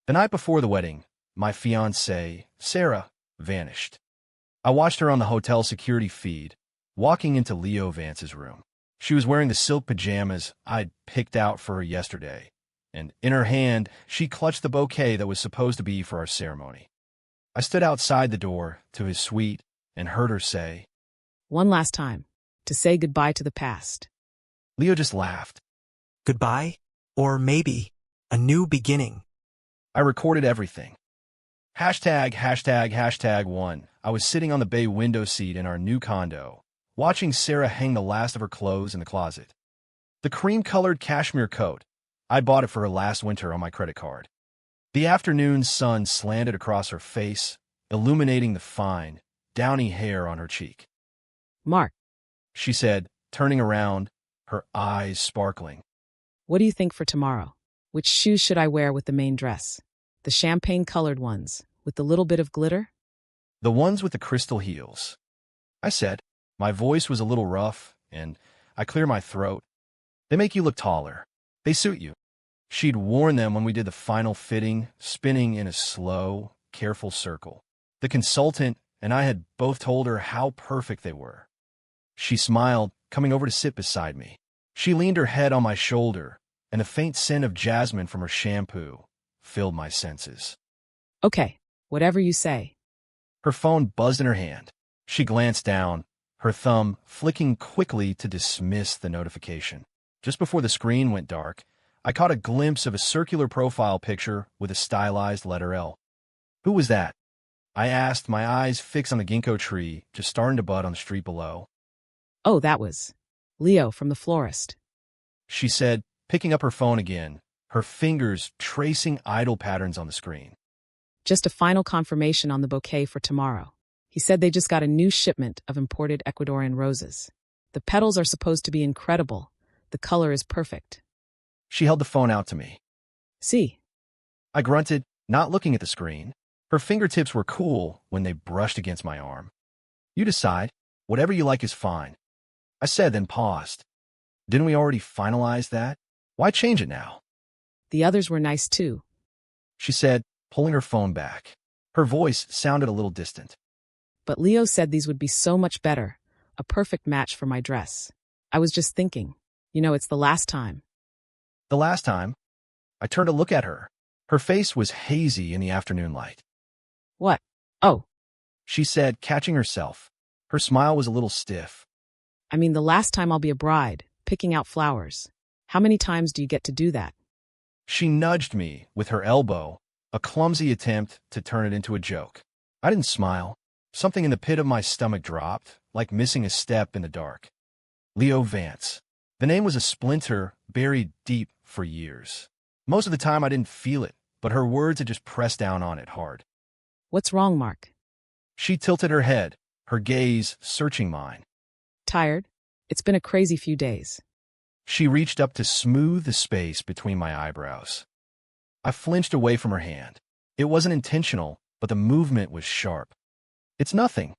The night before the wedding, my fiancée, Sarah, vanished. I watched her on the hotel security feed, walking into Leo Vance's room. She was wearing the silk pajamas I'd picked out for her yesterday, and in her hand, she clutched the bouquet that was supposed to be for our ceremony. I stood outside the door to his suite and heard her say, "One last time, to say goodbye to the past." Leo just laughed. Goodbye? Or maybe a new beginning. I recorded everything. #1. I was sitting on the bay window seat in our new condo, watching Sarah hang the last of her clothes in the closet. The cream-colored cashmere coat. I bought it for her last winter on my credit card. The afternoon sun slanted across her face, illuminating the fine, downy hair on her cheek. "Mark, She said, turning around, her eyes sparkling. what do you think for tomorrow? Which shoes should I wear with the main dress? The champagne-colored ones, with the little bit of glitter?" The ones with the crystal heels. I said. My voice was a little rough, and I cleared my throat. They make you look taller. They suit you. She'd worn them when we did the final fitting, spinning in a slow, careful circle. The consultant and I had both told her how perfect they were. She smiled, coming over to sit beside me. She leaned her head on my shoulder, and the faint scent of jasmine from her shampoo filled my senses. "Okay, whatever you say." Her phone buzzed in her hand. She glanced down, her thumb flicking quickly to dismiss the notification. Just before the screen went dark, I caught a glimpse of a circular profile picture with a stylized letter L. Who was that? I asked, my eyes fixed on the ginkgo tree just starting to bud on the street below. "Oh, that was Leo from the florist." She said, picking up her phone again, her fingers tracing idle patterns on the screen. "Just a final confirmation on the bouquet for tomorrow. He said they just got a new shipment of imported Ecuadorian roses. The petals are supposed to be incredible. The color is perfect." She held the phone out to me. "See?" I grunted, not looking at the screen. Her fingertips were cool when they brushed against my arm. "You decide. Whatever you like is fine," I said, then paused. Didn't we already finalize that? Why change it now? "The others were nice too." She said, pulling her phone back. Her voice sounded a little distant. "But Leo said these would be so much better. A perfect match for my dress. I was just thinking, it's the last time." The last time? I turned to look at her. Her face was hazy in the afternoon light. "What? Oh, She said, catching herself. Her smile was a little stiff. I mean the last time I'll be a bride, picking out flowers. How many times do you get to do that?" She nudged me with her elbow, a clumsy attempt to turn it into a joke. I didn't smile. Something in the pit of my stomach dropped, like missing a step in the dark. Leo Vance. The name was a splinter buried deep for years. Most of the time I didn't feel it, but her words had just pressed down on it hard. "What's wrong, Mark? She tilted her head, her gaze searching mine. Tired? It's been a crazy few days." She reached up to smooth the space between my eyebrows. I flinched away from her hand. It wasn't intentional, but the movement was sharp. "It's nothing,"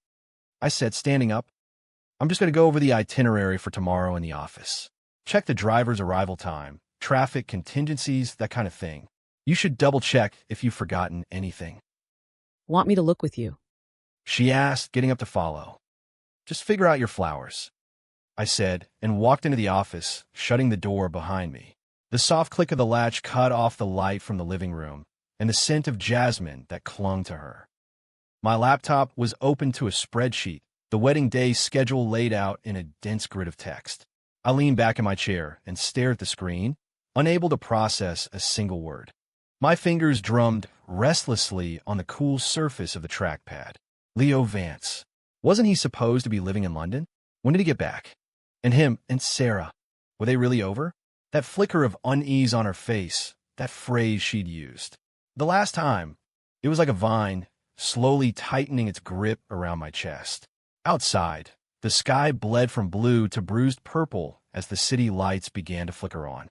I said, standing up. "I'm just going to go over the itinerary for tomorrow in the office. Check the driver's arrival time, traffic, contingencies, that kind of thing. You should double-check if you've forgotten anything." "Want me to look with you?" She asked, getting up to follow. "Just figure out your flowers," I said, and walked into the office, shutting the door behind me. The soft click of the latch cut off the light from the living room and the scent of jasmine that clung to her. My laptop was open to a spreadsheet, the wedding day schedule laid out in a dense grid of text. I leaned back in my chair and stared at the screen, unable to process a single word. My fingers drummed restlessly on the cool surface of the trackpad. Leo Vance. Wasn't he supposed to be living in London? When did he get back? And him and Sarah, were they really over? That flicker of unease on her face, that phrase she'd used. The last time, it was like a vine, slowly tightening its grip around my chest. Outside, the sky bled from blue to bruised purple as the city lights began to flicker on.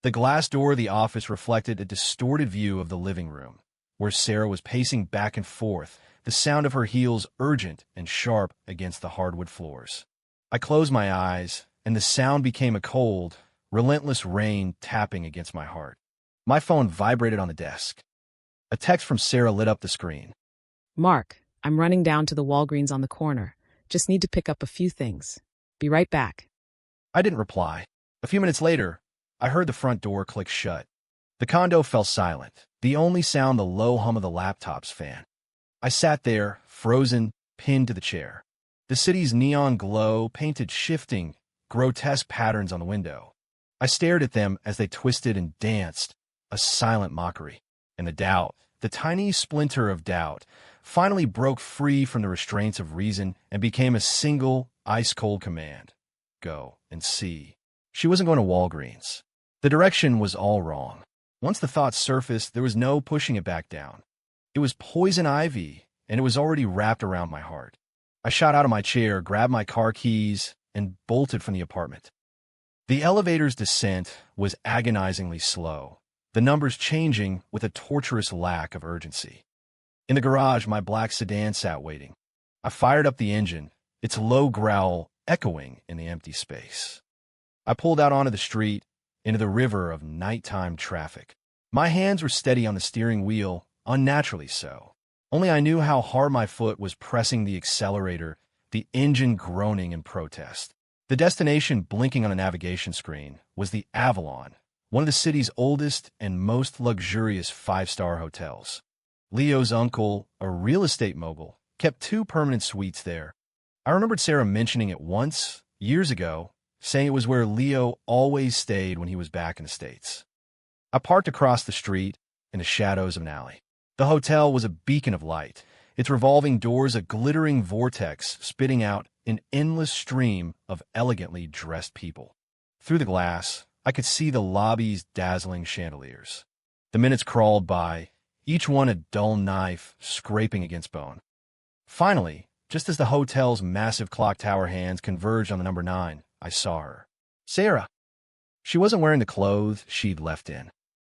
The glass door of the office reflected a distorted view of the living room, where Sarah was pacing back and forth, the sound of her heels urgent and sharp against the hardwood floors. I closed my eyes, and the sound became a cold, relentless rain tapping against my heart. My phone vibrated on the desk. A text from Sarah lit up the screen. Mark, I'm running down to the Walgreens on the corner. Just need to pick up a few things. Be right back. I didn't reply. A few minutes later, I heard the front door click shut. The condo fell silent, the only sound the low hum of the laptop's fan. I sat there, frozen, pinned to the chair. The city's neon glow painted shifting, grotesque patterns on the window. I stared at them as they twisted and danced, a silent mockery. And the doubt, the tiny splinter of doubt, finally broke free from the restraints of reason and became a single, ice-cold command. Go and see. She wasn't going to Walgreens. The direction was all wrong. Once the thought surfaced, there was no pushing it back down. It was poison ivy, and it was already wrapped around my heart. I shot out of my chair, grabbed my car keys, and bolted from the apartment. The elevator's descent was agonizingly slow, the numbers changing with a torturous lack of urgency. In the garage, my black sedan sat waiting. I fired up the engine, its low growl echoing in the empty space. I pulled out onto the street, into the river of nighttime traffic. My hands were steady on the steering wheel, unnaturally so. Only I knew how hard my foot was pressing the accelerator, the engine groaning in protest. The destination blinking on a navigation screen was the Avalon, one of the city's oldest and most luxurious five-star hotels. Leo's uncle, a real estate mogul, kept 2 permanent suites there. I remembered Sarah mentioning it once, years ago, saying it was where Leo always stayed when he was back in the States. I parked across the street in the shadows of an alley. The hotel was a beacon of light, its revolving doors a glittering vortex spitting out an endless stream of elegantly dressed people. Through the glass, I could see the lobby's dazzling chandeliers. The minutes crawled by, each one a dull knife scraping against bone. Finally, just as the hotel's massive clock tower hands converged on the number 9, I saw her. Sarah. She wasn't wearing the clothes she'd left in.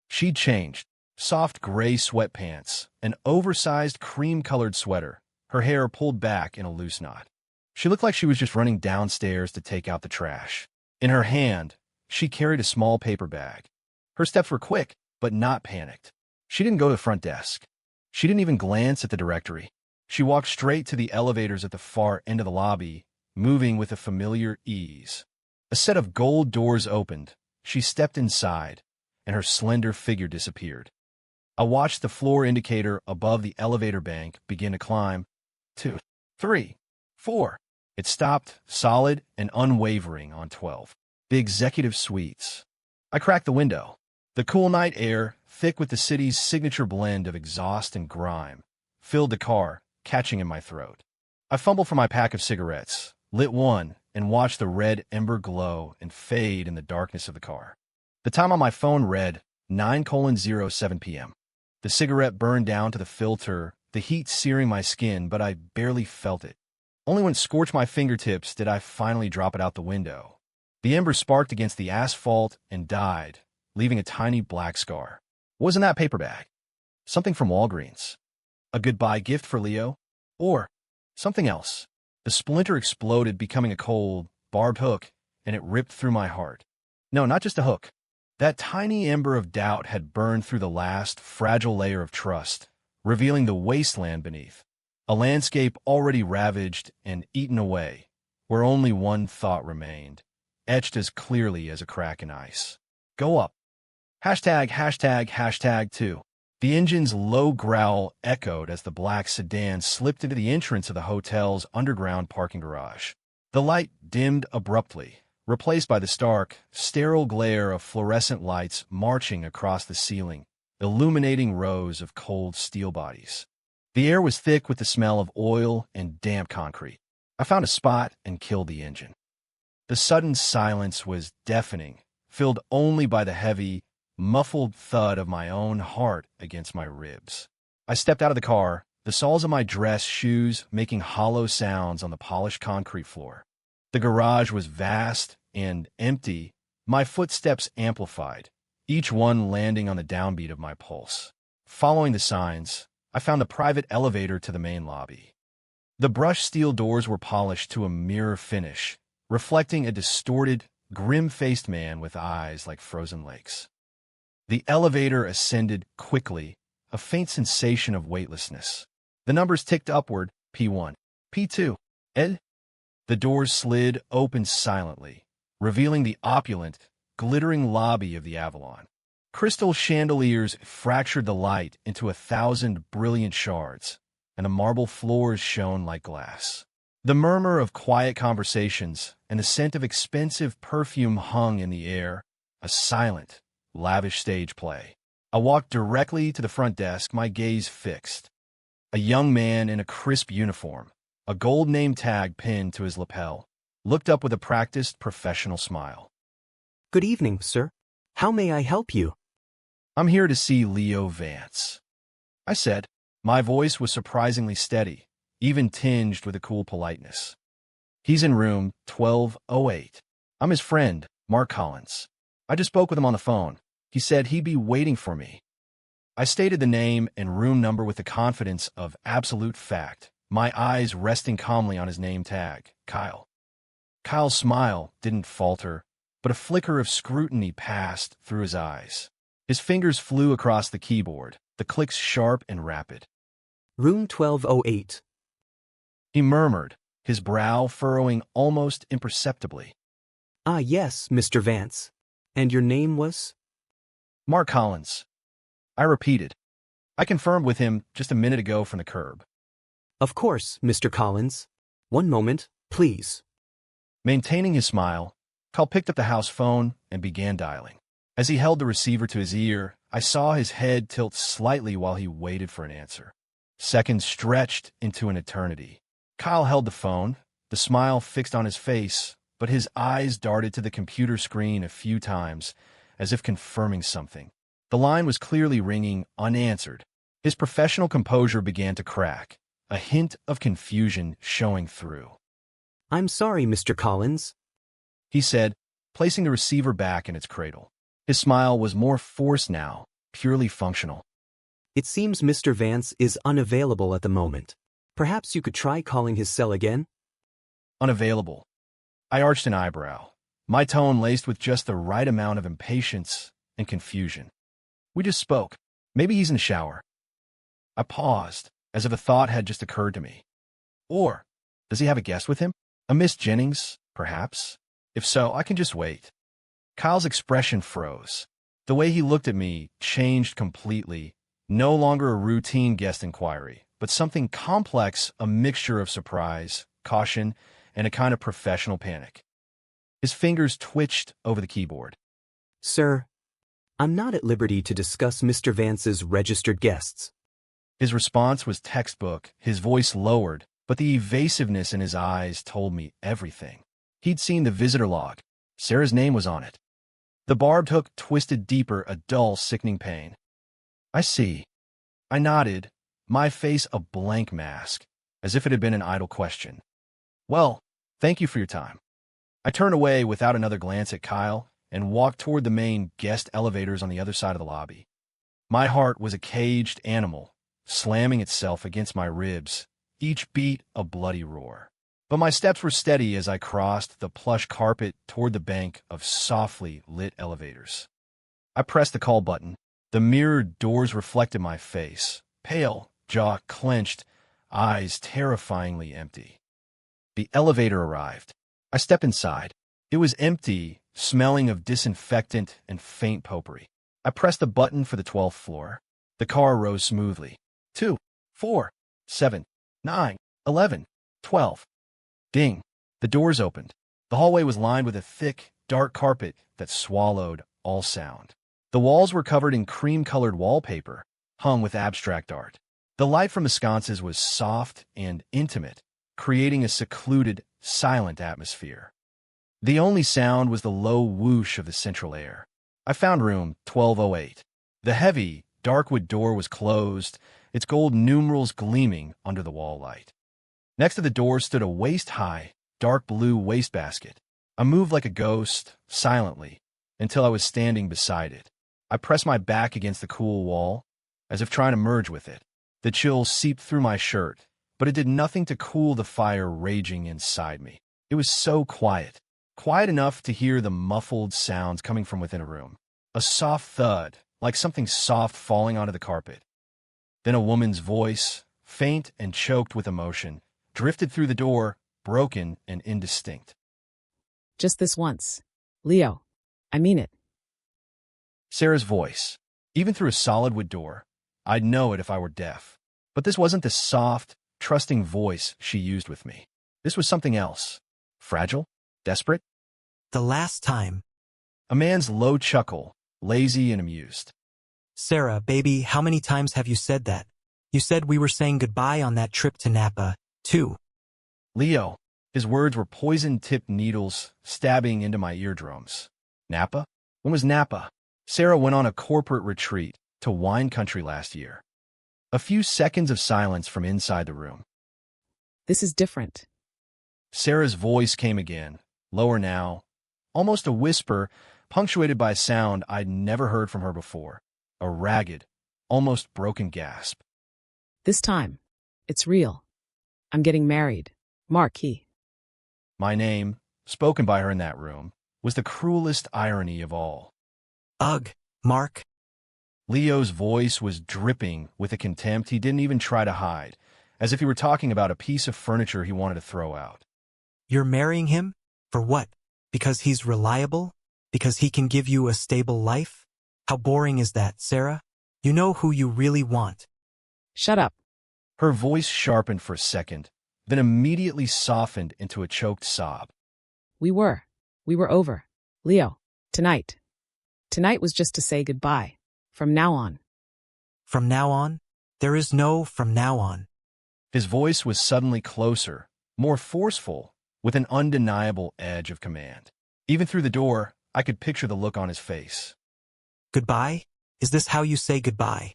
She'd changed. Soft gray sweatpants, an oversized cream-colored sweater, her hair pulled back in a loose knot. She looked like she was just running downstairs to take out the trash. In her hand, she carried a small paper bag. Her steps were quick, but not panicked. She didn't go to the front desk. She didn't even glance at the directory. She walked straight to the elevators at the far end of the lobby, moving with a familiar ease. A set of gold doors opened. She stepped inside, and her slender figure disappeared. I watched the floor indicator above the elevator bank begin to climb. 2, 3, 4. It stopped, solid and unwavering, on 12. The executive suites. I cracked the window. The cool night air, thick with the city's signature blend of exhaust and grime, filled the car, catching in my throat. I fumbled for my pack of cigarettes, lit one, and watched the red ember glow and fade in the darkness of the car. The time on my phone read 9:07 p.m. The cigarette burned down to the filter, the heat searing my skin, but I barely felt it. Only when it scorched my fingertips did I finally drop it out the window. The ember sparked against the asphalt and died, leaving a tiny black scar. What was in that paper bag? Something from Walgreens. A goodbye gift for Leo? Or something else? The splinter exploded, becoming a cold, barbed hook, and it ripped through my heart. No, not just a hook. That tiny ember of doubt had burned through the last, fragile layer of trust, revealing the wasteland beneath. A landscape already ravaged and eaten away, where only one thought remained, etched as clearly as a crack in ice. Go up. #2. The engine's low growl echoed as the black sedan slipped into the entrance of the hotel's underground parking garage. The light dimmed abruptly, replaced by the stark, sterile glare of fluorescent lights marching across the ceiling, illuminating rows of cold steel bodies. The air was thick with the smell of oil and damp concrete. I found a spot and killed the engine. The sudden silence was deafening, filled only by the heavy, muffled thud of my own heart against my ribs. I stepped out of the car, the soles of my dress shoes making hollow sounds on the polished concrete floor. The garage was vast and empty, my footsteps amplified, each one landing on the downbeat of my pulse. Following the signs, I found a private elevator to the main lobby. The brushed steel doors were polished to a mirror finish, reflecting a distorted, grim-faced man with eyes like frozen lakes. The elevator ascended quickly, a faint sensation of weightlessness. The numbers ticked upward, P1, P2, Ed. The doors slid open silently, revealing the opulent, glittering lobby of the Avalon. Crystal chandeliers fractured the light into 1,000 brilliant shards, and the marble floors shone like glass. The murmur of quiet conversations and the scent of expensive perfume hung in the air, a silent, lavish stage play. I walked directly to the front desk, my gaze fixed. A young man in a crisp uniform, a gold name tag pinned to his lapel, looked up with a practiced, professional smile. Good evening, sir. How may I help you? I'm here to see Leo Vance, I said. My voice was surprisingly steady, even tinged with a cool politeness. He's in room 1208. I'm his friend, Mark Collins. I just spoke with him on the phone. He said he'd be waiting for me. I stated the name and room number with the confidence of absolute fact, my eyes resting calmly on his name tag, Kyle. Kyle's smile didn't falter, but a flicker of scrutiny passed through his eyes. His fingers flew across the keyboard, the clicks sharp and rapid. Room 1208. He murmured, his brow furrowing almost imperceptibly. Ah, yes, Mr. Vance. And your name was? Mark Collins. I repeated. I confirmed with him just a minute ago from the curb. Of course, Mr. Collins. One moment, please. Maintaining his smile, Kyle picked up the house phone and began dialing. As he held the receiver to his ear, I saw his head tilt slightly while he waited for an answer. Seconds stretched into an eternity. Kyle held the phone, the smile fixed on his face, but his eyes darted to the computer screen a few times, as if confirming something. The line was clearly ringing unanswered. His professional composure began to crack, a hint of confusion showing through. I'm sorry, Mr. Collins, he said, placing the receiver back in its cradle. His smile was more forced now, purely functional. It seems Mr. Vance is unavailable at the moment. Perhaps you could try calling his cell again? Unavailable. I arched an eyebrow, my tone laced with just the right amount of impatience and confusion. We just spoke. Maybe he's in the shower. I paused, as if a thought had just occurred to me. Or, does he have a guest with him? A Miss Jennings, perhaps? If so, I can just wait. Kyle's expression froze. The way he looked at me changed completely, no longer a routine guest inquiry, but something complex, a mixture of surprise, caution, and a kind of professional panic. His fingers twitched over the keyboard. Sir, I'm not at liberty to discuss Mr. Vance's registered guests. His response was textbook, his voice lowered, but the evasiveness in his eyes told me everything. He'd seen the visitor log. Sarah's name was on it. The barbed hook twisted deeper, a dull, sickening pain. I see. I nodded, my face a blank mask, as if it had been an idle question. Well, thank you for your time. I turned away without another glance at Kyle and walked toward the main guest elevators on the other side of the lobby. My heart was a caged animal, slamming itself against my ribs, each beat a bloody roar. But my steps were steady as I crossed the plush carpet toward the bank of softly lit elevators. I pressed the call button. The mirrored doors reflected my face, pale, jaw clenched, eyes terrifyingly empty. The elevator arrived. I stepped inside. It was empty, smelling of disinfectant and faint potpourri. I pressed the button for the 12th floor. The car rose smoothly. 2, 4, 7, 9, 11, 12. Ding. The doors opened. The hallway was lined with a thick, dark carpet that swallowed all sound. The walls were covered in cream-colored wallpaper, hung with abstract art. The light from the sconces was soft and intimate, creating a secluded, silent atmosphere. The only sound was the low whoosh of the central air. I found room 1208. The heavy, dark wood door was closed, its gold numerals gleaming under the wall light. Next to the door stood a waist-high, dark blue wastebasket. I moved like a ghost, silently, until I was standing beside it. I pressed my back against the cool wall, as if trying to merge with it. The chill seeped through my shirt, but it did nothing to cool the fire raging inside me. It was so quiet, quiet enough to hear the muffled sounds coming from within a room. A soft thud, like something soft falling onto the carpet. Then a woman's voice, faint and choked with emotion, drifted through the door, broken and indistinct. Just this once. Leo. I mean it. Sarah's voice. Even through a solid wood door, I'd know it if I were deaf. But this wasn't the soft, trusting voice she used with me. This was something else. Fragile? Desperate? The last time. A man's low chuckle, lazy and amused. Sarah, baby, how many times have you said that? You said we were saying goodbye on that trip to Napa, too. Leo. His words were poison-tipped needles stabbing into my eardrums. Napa? When was Napa? Sarah went on a corporate retreat to wine country last year. A few seconds of silence from inside the room. This is different. Sarah's voice came again, lower now, almost a whisper, punctuated by a sound I'd never heard from her before. A ragged, almost broken gasp. This time. It's real. I'm getting married. Marquis. My name, spoken by her in that room, was the cruelest irony of all. Ugh, Mark. Leo's voice was dripping with a contempt he didn't even try to hide, as if he were talking about a piece of furniture he wanted to throw out. You're marrying him? For what? Because he's reliable? Because he can give you a stable life? How boring is that, Sarah? You know who you really want. Shut up. Her voice sharpened for a second, then immediately softened into a choked sob. We were over. Leo. Tonight. Tonight was just to say goodbye. From now on. From now on? There is no from now on. His voice was suddenly closer, more forceful, with an undeniable edge of command. Even through the door, I could picture the look on his face. Goodbye? Is this how you say goodbye?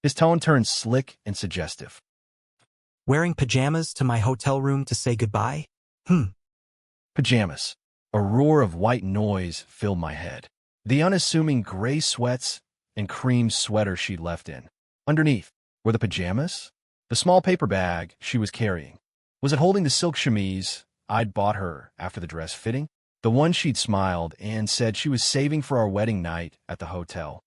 His tone turned slick and suggestive. Wearing pajamas to my hotel room to say goodbye? Pajamas. A roar of white noise filled my head. The unassuming gray sweats and cream sweater she'd left in. Underneath, were the pajamas? The small paper bag she was carrying. Was it holding the silk chemise I'd bought her after the dress fitting? The one she'd smiled and said she was saving for our wedding night at the hotel.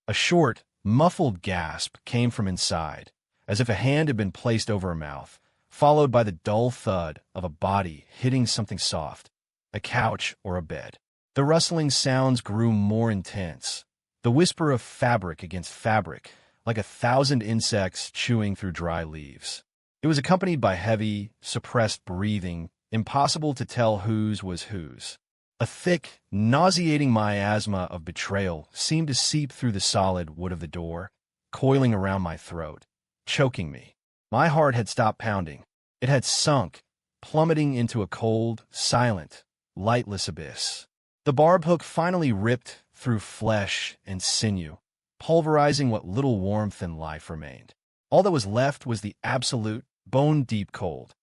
A short, muffled gasp came from inside, as if a hand had been placed over her mouth, followed by the dull thud of a body hitting something soft, a couch or a bed. The rustling sounds grew more intense, the whisper of fabric against fabric, like 1,000 insects chewing through dry leaves. It was accompanied by heavy, suppressed breathing, impossible to tell whose was whose. A thick, nauseating miasma of betrayal seemed to seep through the solid wood of the door, coiling around my throat, choking me. My heart had stopped pounding. It had sunk, plummeting into a cold, silent, lightless abyss. The barb hook finally ripped through flesh and sinew, pulverizing what little warmth and life remained. All that was left was the absolute, bone-deep cold.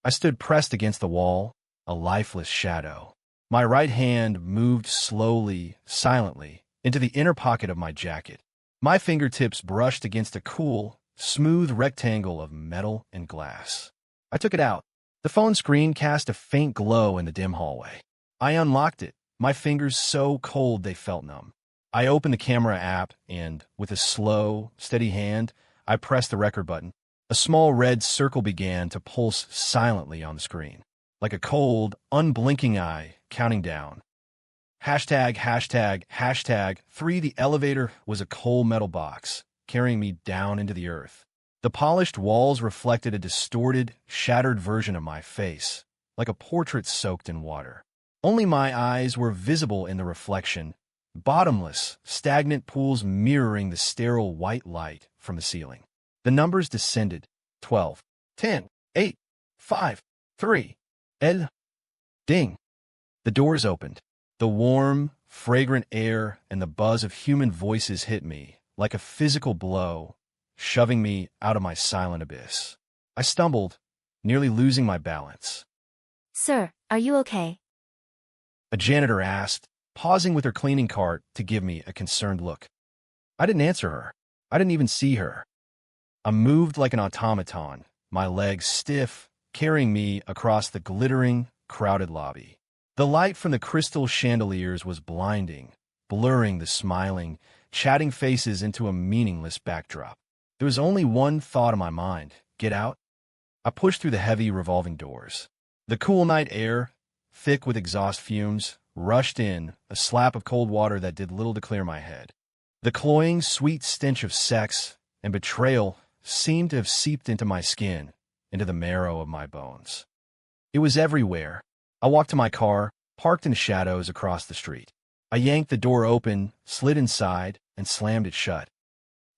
I stood pressed against the wall, a lifeless shadow. My right hand moved slowly, silently, into the inner pocket of my jacket. My fingertips brushed against a cool, smooth rectangle of metal and glass. I took it out. The phone screen cast a faint glow in the dim hallway. I unlocked it, my fingers so cold they felt numb. I opened the camera app and, with a slow, steady hand, I pressed the record button. A small red circle began to pulse silently on the screen, like a cold, unblinking eye counting down. Hashtag, hashtag, hashtag 3. The elevator was a cold metal box, carrying me down into the earth. The polished walls reflected a distorted, shattered version of my face, like a portrait soaked in water. Only my eyes were visible in the reflection, bottomless, stagnant pools mirroring the sterile white light from the ceiling. The numbers descended. 12, 10, 8, 5, 3. Ding. The doors opened. The warm, fragrant air and the buzz of human voices hit me like a physical blow, shoving me out of my silent abyss. I stumbled, nearly losing my balance. Sir, are you okay? A janitor asked, pausing with her cleaning cart to give me a concerned look. I didn't answer her. I didn't even see her. I moved like an automaton, my legs stiff, carrying me across the glittering, crowded lobby. The light from the crystal chandeliers was blinding, blurring the smiling, chatting faces into a meaningless backdrop. There was only one thought in my mind: get out. I pushed through the heavy revolving doors. The cool night air, thick with exhaust fumes, rushed in, a slap of cold water that did little to clear my head. The cloying, sweet stench of sex and betrayal seemed to have seeped into my skin, into the marrow of my bones. It was everywhere. I walked to my car, parked in the shadows across the street. I yanked the door open, slid inside, and slammed it shut.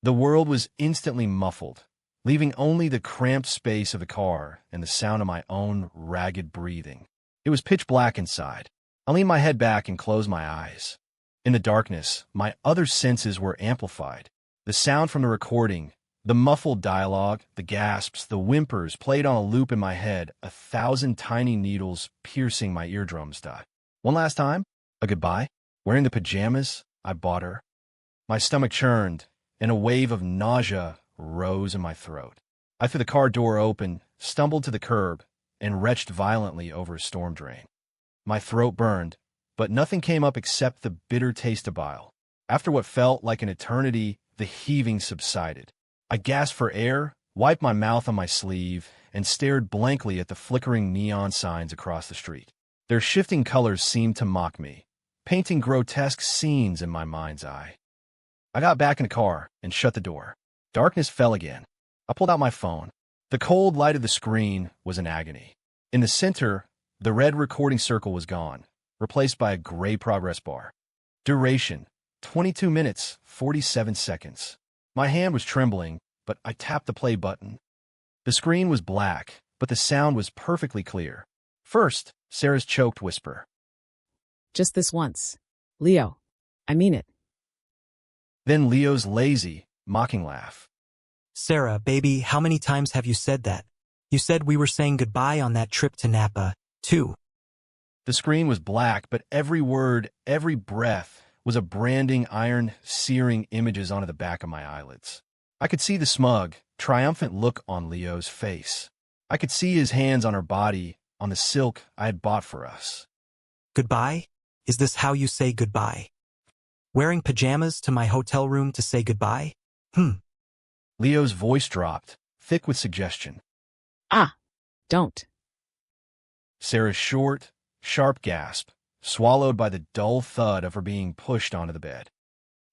The world was instantly muffled, leaving only the cramped space of the car and the sound of my own ragged breathing. It was pitch black inside. I leaned my head back and closed my eyes. In the darkness, my other senses were amplified. The sound from the recording, the muffled dialogue, the gasps, the whimpers played on a loop in my head, 1,000 tiny needles piercing my eardrums. One last time, a goodbye. Wearing the pajamas I bought her. My stomach churned, and a wave of nausea rose in my throat. I threw the car door open, stumbled to the curb, and retched violently over a storm drain. My throat burned, but nothing came up except the bitter taste of bile. After what felt like an eternity, the heaving subsided. I gasped for air, wiped my mouth on my sleeve, and stared blankly at the flickering neon signs across the street. Their shifting colors seemed to mock me, painting grotesque scenes in my mind's eye. I got back in the car and shut the door. Darkness fell again. I pulled out my phone. The cold light of the screen was an agony. In the center, the red recording circle was gone, replaced by a gray progress bar. Duration: 22 minutes, 47 seconds. My hand was trembling, but I tapped the play button. The screen was black, but the sound was perfectly clear. First, Sarah's choked whisper. Just this once. Leo, I mean it. Then Leo's lazy, mocking laugh. Sarah, baby, how many times have you said that? You said we were saying goodbye on that trip to Napa, too. The screen was black, but every word, every breath was a branding iron, searing images onto the back of my eyelids. I could see the smug, triumphant look on Leo's face. I could see his hands on her body, on the silk I had bought for us. Goodbye? Is this how you say goodbye? Wearing pajamas to my hotel room to say goodbye? Leo's voice dropped, thick with suggestion. Ah, don't. Sarah's short, sharp gasp, swallowed by the dull thud of her being pushed onto the bed.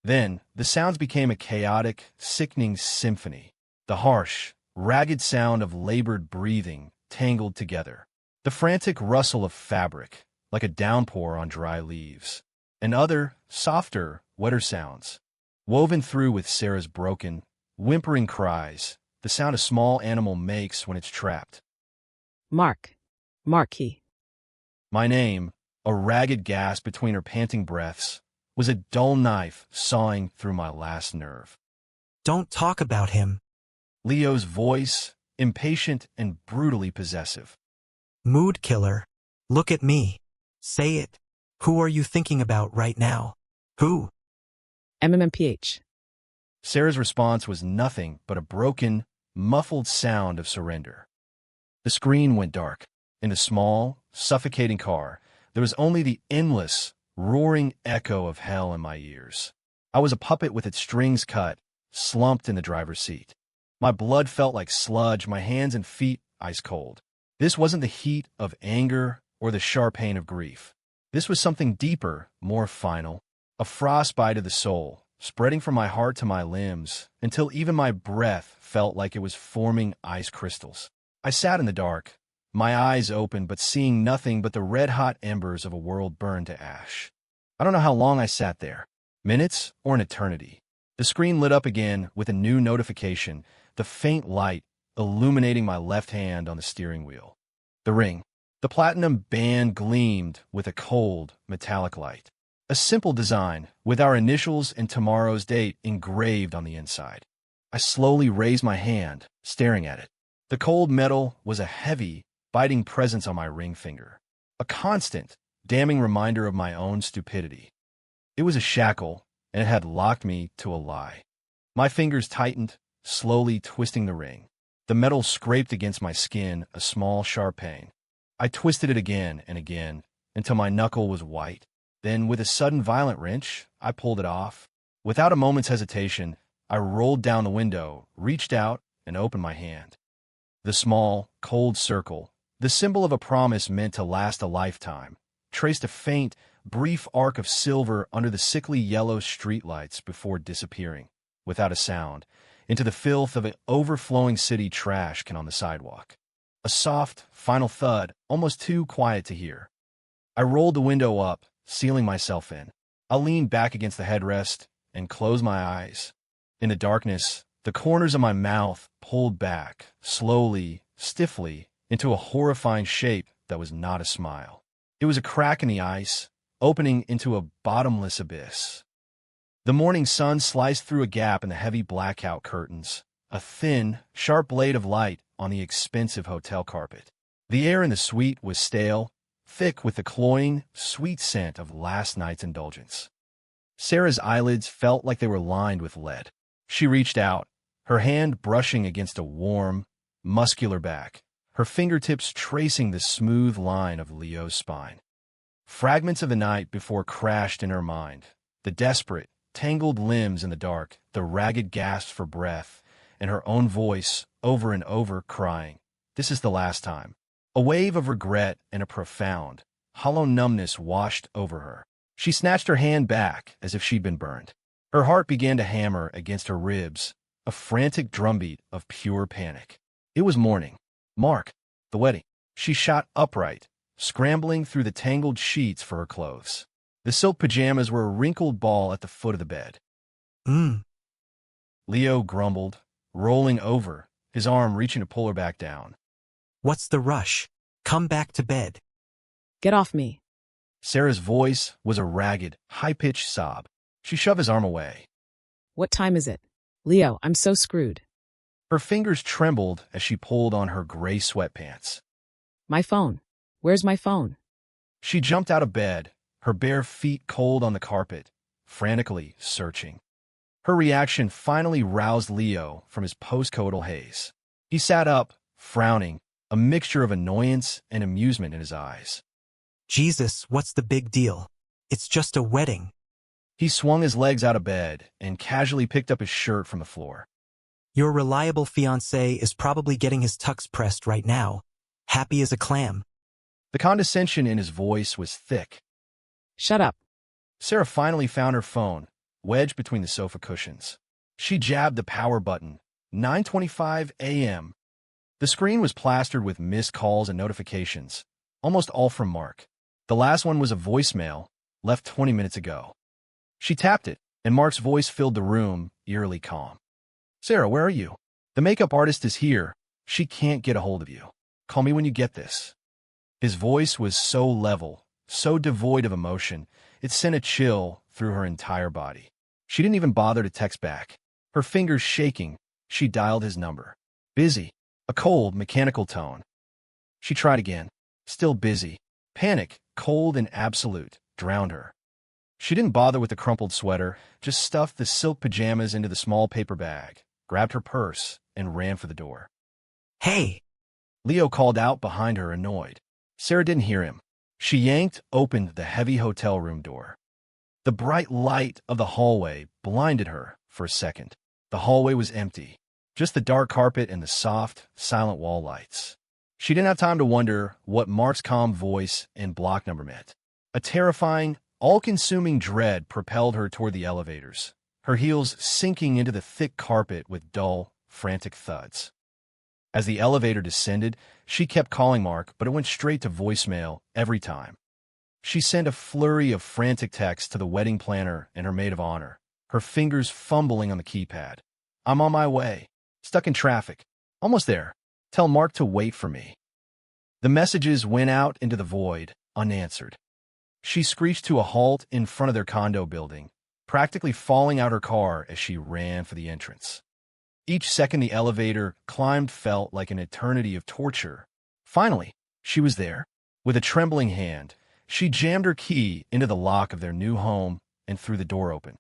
Then, the sounds became a chaotic, sickening symphony. The harsh, ragged sound of labored breathing tangled together. The frantic rustle of fabric, like a downpour on dry leaves. And other, softer, wetter sounds, woven through with Sarah's broken, whimpering cries, the sound a small animal makes when it's trapped. Marky. My name, a ragged gasp between her panting breaths, was a dull knife sawing through my last nerve. Don't talk about him. Leo's voice, impatient and brutally possessive. Mood killer. Look at me. Say it. Who are you thinking about right now? Who? MMPH. Sarah's response was nothing but a broken, muffled sound of surrender. The screen went dark. In the small, suffocating car, there was only the endless, roaring echo of hell in my ears. I was a puppet with its strings cut, slumped in the driver's seat. My blood felt like sludge, my hands and feet ice cold. This wasn't the heat of anger or the sharp pain of grief. This was something deeper, more final, a frostbite of the soul, spreading from my heart to my limbs, until even my breath felt like it was forming ice crystals. I sat in the dark, my eyes open but seeing nothing but the red-hot embers of a world burned to ash. I don't know how long I sat there, minutes or an eternity. The screen lit up again with a new notification, the faint light illuminating my left hand on the steering wheel. The ring. The platinum band gleamed with a cold, metallic light. A simple design, with our initials and tomorrow's date engraved on the inside. I slowly raised my hand, staring at it. The cold metal was a heavy, biting presence on my ring finger. A constant, damning reminder of my own stupidity. It was a shackle, and it had locked me to a lie. My fingers tightened, slowly twisting the ring. The metal scraped against my skin, a small, sharp pain. I twisted it again and again, until my knuckle was white. Then, with a sudden violent wrench, I pulled it off. Without a moment's hesitation, I rolled down the window, reached out, and opened my hand. The small, cold circle, the symbol of a promise meant to last a lifetime, traced a faint, brief arc of silver under the sickly yellow streetlights before disappearing, without a sound, into the filth of an overflowing city trash can on the sidewalk. A soft, final thud, almost too quiet to hear. I rolled the window up, sealing myself in. I leaned back against the headrest and closed my eyes. In the darkness, the corners of my mouth pulled back, slowly, stiffly, into a horrifying shape that was not a smile. It was a crack in the ice, opening into a bottomless abyss. The morning sun sliced through a gap in the heavy blackout curtains, a thin, sharp blade of light on the expensive hotel carpet. The air in the suite was stale, thick with the cloying, sweet scent of last night's indulgence. Sarah's eyelids felt like they were lined with lead. She reached out, her hand brushing against a warm, muscular back, her fingertips tracing the smooth line of Leo's spine. Fragments of the night before crashed in her mind, the desperate, tangled limbs in the dark, the ragged gasps for breath, and her own voice, over and over, crying, "This is the last time." A wave of regret and a profound, hollow numbness washed over her. She snatched her hand back as if she'd been burned. Her heart began to hammer against her ribs, a frantic drumbeat of pure panic. It was morning. Mark, the wedding. She shot upright, scrambling through the tangled sheets for her clothes. The silk pajamas were a wrinkled ball at the foot of the bed. Leo grumbled, rolling over, his arm reaching to pull her back down. What's the rush? Come back to bed. Get off me. Sarah's voice was a ragged, high-pitched sob. She shoved his arm away. What time is it? Leo, I'm so screwed. Her fingers trembled as she pulled on her gray sweatpants. My phone. Where's my phone? She jumped out of bed, her bare feet cold on the carpet, frantically searching. Her reaction finally roused Leo from his postcoital haze. He sat up, frowning, a mixture of annoyance and amusement in his eyes. Jesus, what's the big deal? It's just a wedding. He swung his legs out of bed and casually picked up his shirt from the floor. Your reliable fiancé is probably getting his tux pressed right now, happy as a clam. The condescension in his voice was thick. Shut up. Sarah finally found her phone, wedged between the sofa cushions. She jabbed the power button. 9:25 a.m. The screen was plastered with missed calls and notifications, almost all from Mark. The last one was a voicemail, left 20 minutes ago. She tapped it, and Mark's voice filled the room, eerily calm. "Sarah, where are you? The makeup artist is here. She can't get a hold of you. Call me when you get this." His voice was so level, so devoid of emotion, it sent a chill through her entire body. She didn't even bother to text back. Her fingers shaking, she dialed his number. Busy. A cold, mechanical tone. She tried again. Still busy. Panic, cold and absolute, drowned her. She didn't bother with the crumpled sweater, just stuffed the silk pajamas into the small paper bag, grabbed her purse, and ran for the door. Hey! Leo called out behind her, annoyed. Sarah didn't hear him. She yanked open the heavy hotel room door. The bright light of the hallway blinded her for a second. The hallway was empty, just the dark carpet and the soft, silent wall lights. She didn't have time to wonder what Mark's calm voice and block number meant. A terrifying, all-consuming dread propelled her toward the elevators, her heels sinking into the thick carpet with dull, frantic thuds. As the elevator descended, she kept calling Mark, but it went straight to voicemail every time. She sent a flurry of frantic texts to the wedding planner and her maid of honor, her fingers fumbling on the keypad. "I'm on my way. Stuck in traffic. Almost there. Tell Mark to wait for me." The messages went out into the void, unanswered. She screeched to a halt in front of their condo building, practically falling out her car as she ran for the entrance. Each second the elevator climbed felt like an eternity of torture. Finally, she was there. With a trembling hand, she jammed her key into the lock of their new home and threw the door open.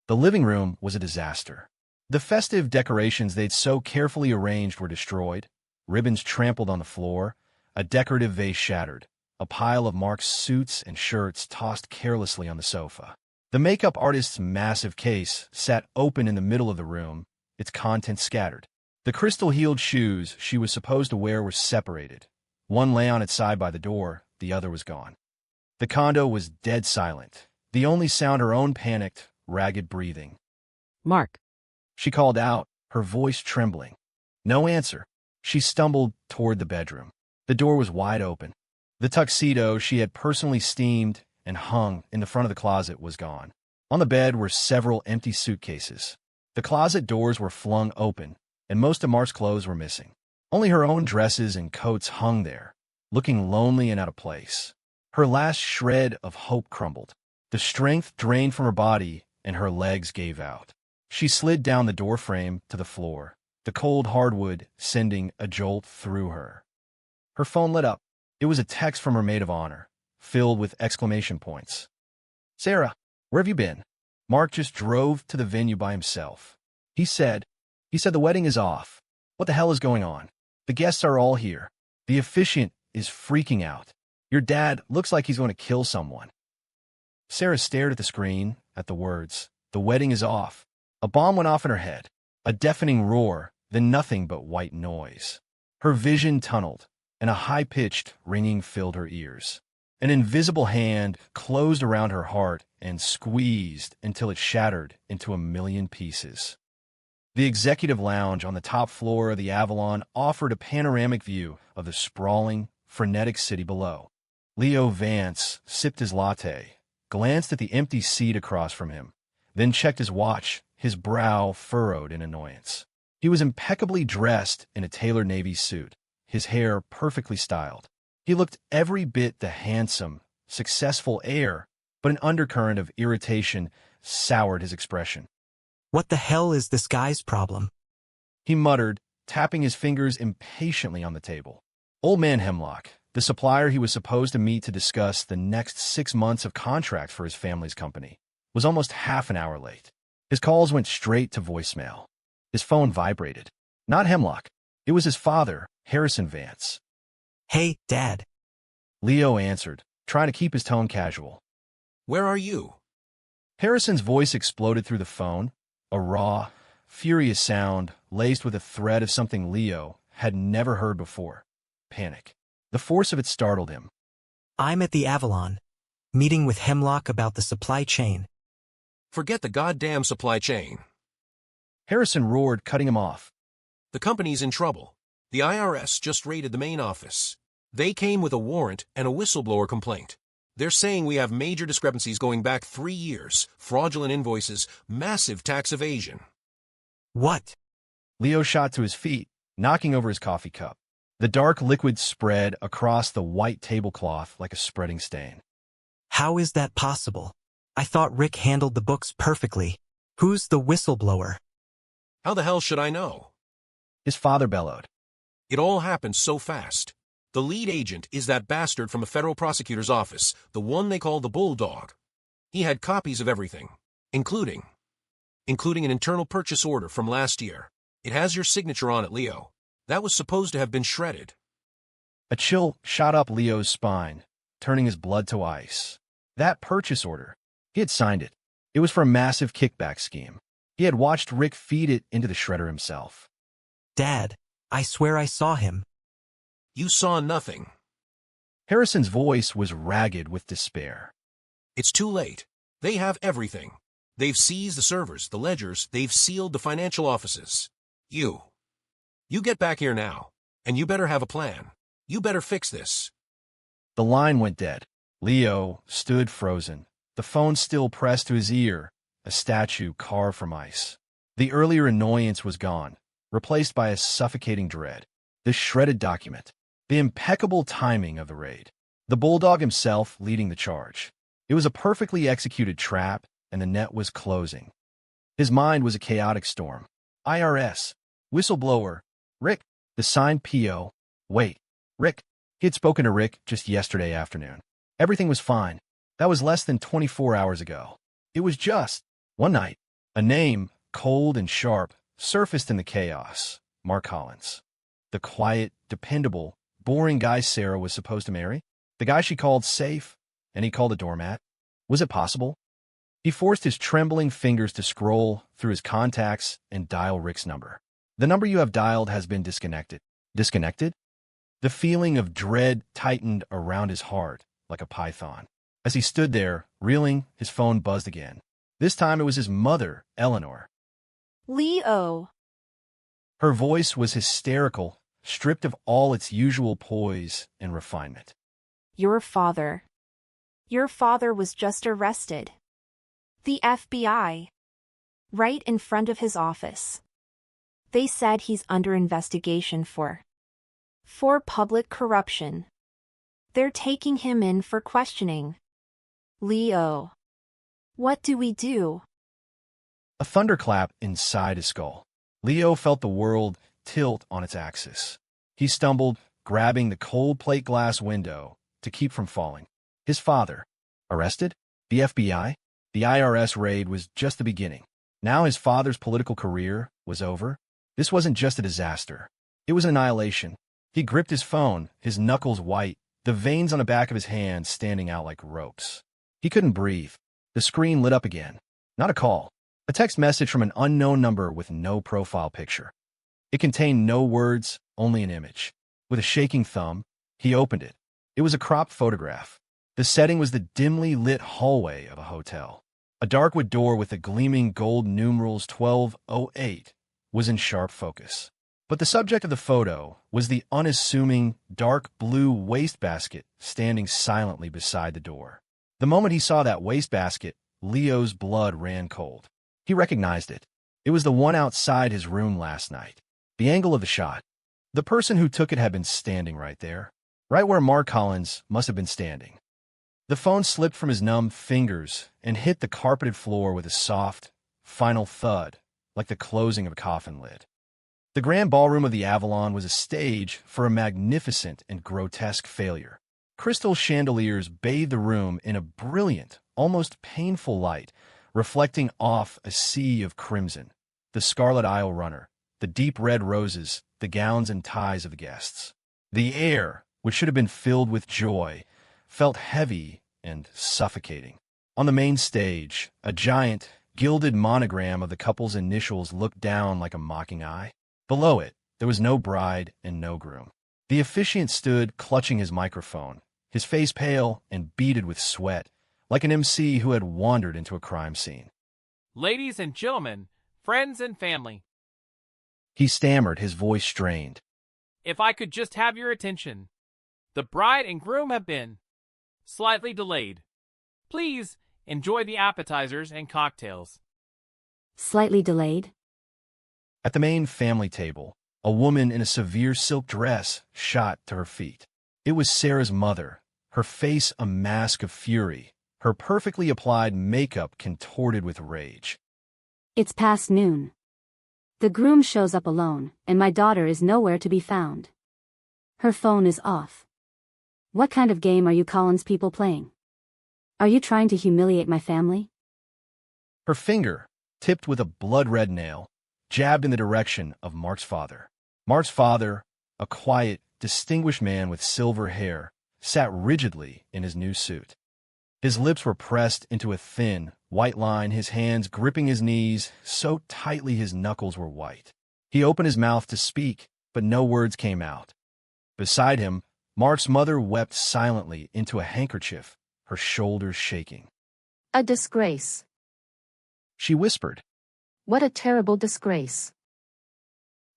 The living room was a disaster. The festive decorations they'd so carefully arranged were destroyed, ribbons trampled on the floor, a decorative vase shattered, a pile of Mark's suits and shirts tossed carelessly on the sofa. The makeup artist's massive case sat open in the middle of the room, its contents scattered. The crystal-heeled shoes she was supposed to wear were separated. One lay on its side by the door, the other was gone. The condo was dead silent. The only sound her own panicked, ragged breathing. Mark. She called out, her voice trembling. No answer. She stumbled toward the bedroom. The door was wide open. The tuxedo she had personally steamed and hung in the front of the closet was gone. On the bed were several empty suitcases. The closet doors were flung open, and most of Mark's clothes were missing. Only her own dresses and coats hung there, looking lonely and out of place. Her last shred of hope crumbled. The strength drained from her body, and her legs gave out. She slid down the doorframe to the floor, the cold hardwood sending a jolt through her. Her phone lit up. It was a text from her maid of honor, filled with exclamation points. "Sarah, where have you been?" Mark just drove to the venue by himself. He said the wedding is off. What the hell is going on? The guests are all here. The officiant is freaking out. Your dad looks like he's going to kill someone. Sarah stared at the screen, at the words. The wedding is off. A bomb went off in her head. A deafening roar, then nothing but white noise. Her vision tunneled, and a high-pitched ringing filled her ears. An invisible hand closed around her heart and squeezed until it shattered into a million pieces. The executive lounge on the top floor of the Avalon offered a panoramic view of the sprawling, frenetic city below. Leo Vance sipped his latte, glanced at the empty seat across from him, then checked his watch, his brow furrowed in annoyance. He was impeccably dressed in a tailored navy suit, his hair perfectly styled. He looked every bit the handsome, successful heir, but an undercurrent of irritation soured his expression. What the hell is this guy's problem? He muttered, tapping his fingers impatiently on the table. Old man Hemlock, the supplier he was supposed to meet to discuss the next 6 months of contract for his family's company, was almost half an hour late. His calls went straight to voicemail. His phone vibrated. Not Hemlock. It was his father, Harrison Vance. Hey, Dad. Leo answered, trying to keep his tone casual. Where are you? Harrison's voice exploded through the phone, a raw, furious sound laced with a thread of something Leo had never heard before. Panic. The force of it startled him. I'm at the Avalon, meeting with Hemlock about the supply chain. Forget the goddamn supply chain. Harrison roared, cutting him off. The company's in trouble. The IRS just raided the main office. They came with a warrant and a whistleblower complaint. They're saying we have major discrepancies going back 3 years, fraudulent invoices, massive tax evasion. What? Leo shot to his feet, knocking over his coffee cup. The dark liquid spread across the white tablecloth like a spreading stain. How is that possible? I thought Rick handled the books perfectly. Who's the whistleblower? How the hell should I know? His father bellowed. It all happened so fast. The lead agent is that bastard from a federal prosecutor's office, the one they call the Bulldog. He had copies of everything, including an internal purchase order from last year. It has your signature on it, Leo. That was supposed to have been shredded. A chill shot up Leo's spine, turning his blood to ice. That purchase order. He had signed it. It was for a massive kickback scheme. He had watched Rick feed it into the shredder himself. Dad, I swear I saw him. You saw nothing. Harrison's voice was ragged with despair. It's too late. They have everything. They've seized the servers, the ledgers, they've sealed the financial offices. You get back here now, and you better have a plan. You better fix this. The line went dead. Leo stood frozen, the phone still pressed to his ear, a statue carved from ice. The earlier annoyance was gone, replaced by a suffocating dread. The shredded document. The impeccable timing of the raid. The Bulldog himself leading the charge. It was a perfectly executed trap, and the net was closing. His mind was a chaotic storm. IRS. Whistleblower. Rick. The signed PO. Wait. Rick. He had spoken to Rick just yesterday afternoon. Everything was fine. That was less than 24 hours ago. It was just one night. A name, cold and sharp, surfaced in the chaos. Mark Collins. The quiet, dependable, boring guy Sarah was supposed to marry? The guy she called safe, and he called a doormat? Was it possible? He forced his trembling fingers to scroll through his contacts and dial Rick's number. The number you have dialed has been disconnected. Disconnected? The feeling of dread tightened around his heart like a python. As he stood there, reeling, his phone buzzed again. This time it was his mother, Eleanor. Leo. Her voice was hysterical, stripped of all its usual poise and refinement. Your father was just arrested. The FBI. Right in front of his office. They said he's under investigation for public corruption. They're taking him in for questioning. Leo. What do we do? A thunderclap inside his skull. Leo felt the world tilt on its axis. He stumbled, grabbing the cold plate glass window to keep from falling. His father. Arrested? The FBI? The IRS raid was just the beginning. Now his father's political career was over. This wasn't just a disaster. It was annihilation. He gripped his phone, his knuckles white, the veins on the back of his hand standing out like ropes. He couldn't breathe. The screen lit up again. Not a call. A text message from an unknown number with no profile picture. It contained no words, only an image. With a shaking thumb, he opened it. It was a cropped photograph. The setting was the dimly lit hallway of a hotel. A dark wood door with the gleaming gold numerals 1208 was in sharp focus. But the subject of the photo was the unassuming, dark blue wastebasket standing silently beside the door. The moment he saw that wastebasket, Leo's blood ran cold. He recognized it. It was the one outside his room last night. The angle of the shot. The person who took it had been standing right there, right where Mark Collins must have been standing. The phone slipped from his numb fingers and hit the carpeted floor with a soft, final thud, like the closing of a coffin lid. The grand ballroom of the Avalon was a stage for a magnificent and grotesque failure. Crystal chandeliers bathed the room in a brilliant, almost painful light, reflecting off a sea of crimson, the scarlet aisle runner, the deep red roses, the gowns and ties of the guests. The air, which should have been filled with joy, felt heavy and suffocating. On the main stage, a giant, gilded monogram of the couple's initials looked down like a mocking eye. Below it, there was no bride and no groom. The officiant stood clutching his microphone, his face pale and beaded with sweat, like an MC who had wandered into a crime scene. Ladies and gentlemen, friends and family. He stammered, his voice strained. If I could just have your attention. The bride and groom have been slightly delayed. Please enjoy the appetizers and cocktails. Slightly delayed? At the main family table, a woman in a severe silk dress shot to her feet. It was Sarah's mother, her face a mask of fury, her perfectly applied makeup contorted with rage. It's past noon. The groom shows up alone, and my daughter is nowhere to be found. Her phone is off. What kind of game are you Collins people playing? Are you trying to humiliate my family? Her finger, tipped with a blood-red nail, jabbed in the direction of Mark's father. Mark's father, a quiet, distinguished man with silver hair, sat rigidly in his new suit. His lips were pressed into a thin, white line, his hands gripping his knees so tightly his knuckles were white. He opened his mouth to speak, but no words came out. Beside him, Mark's mother wept silently into a handkerchief, her shoulders shaking. A disgrace. She whispered. What a terrible disgrace.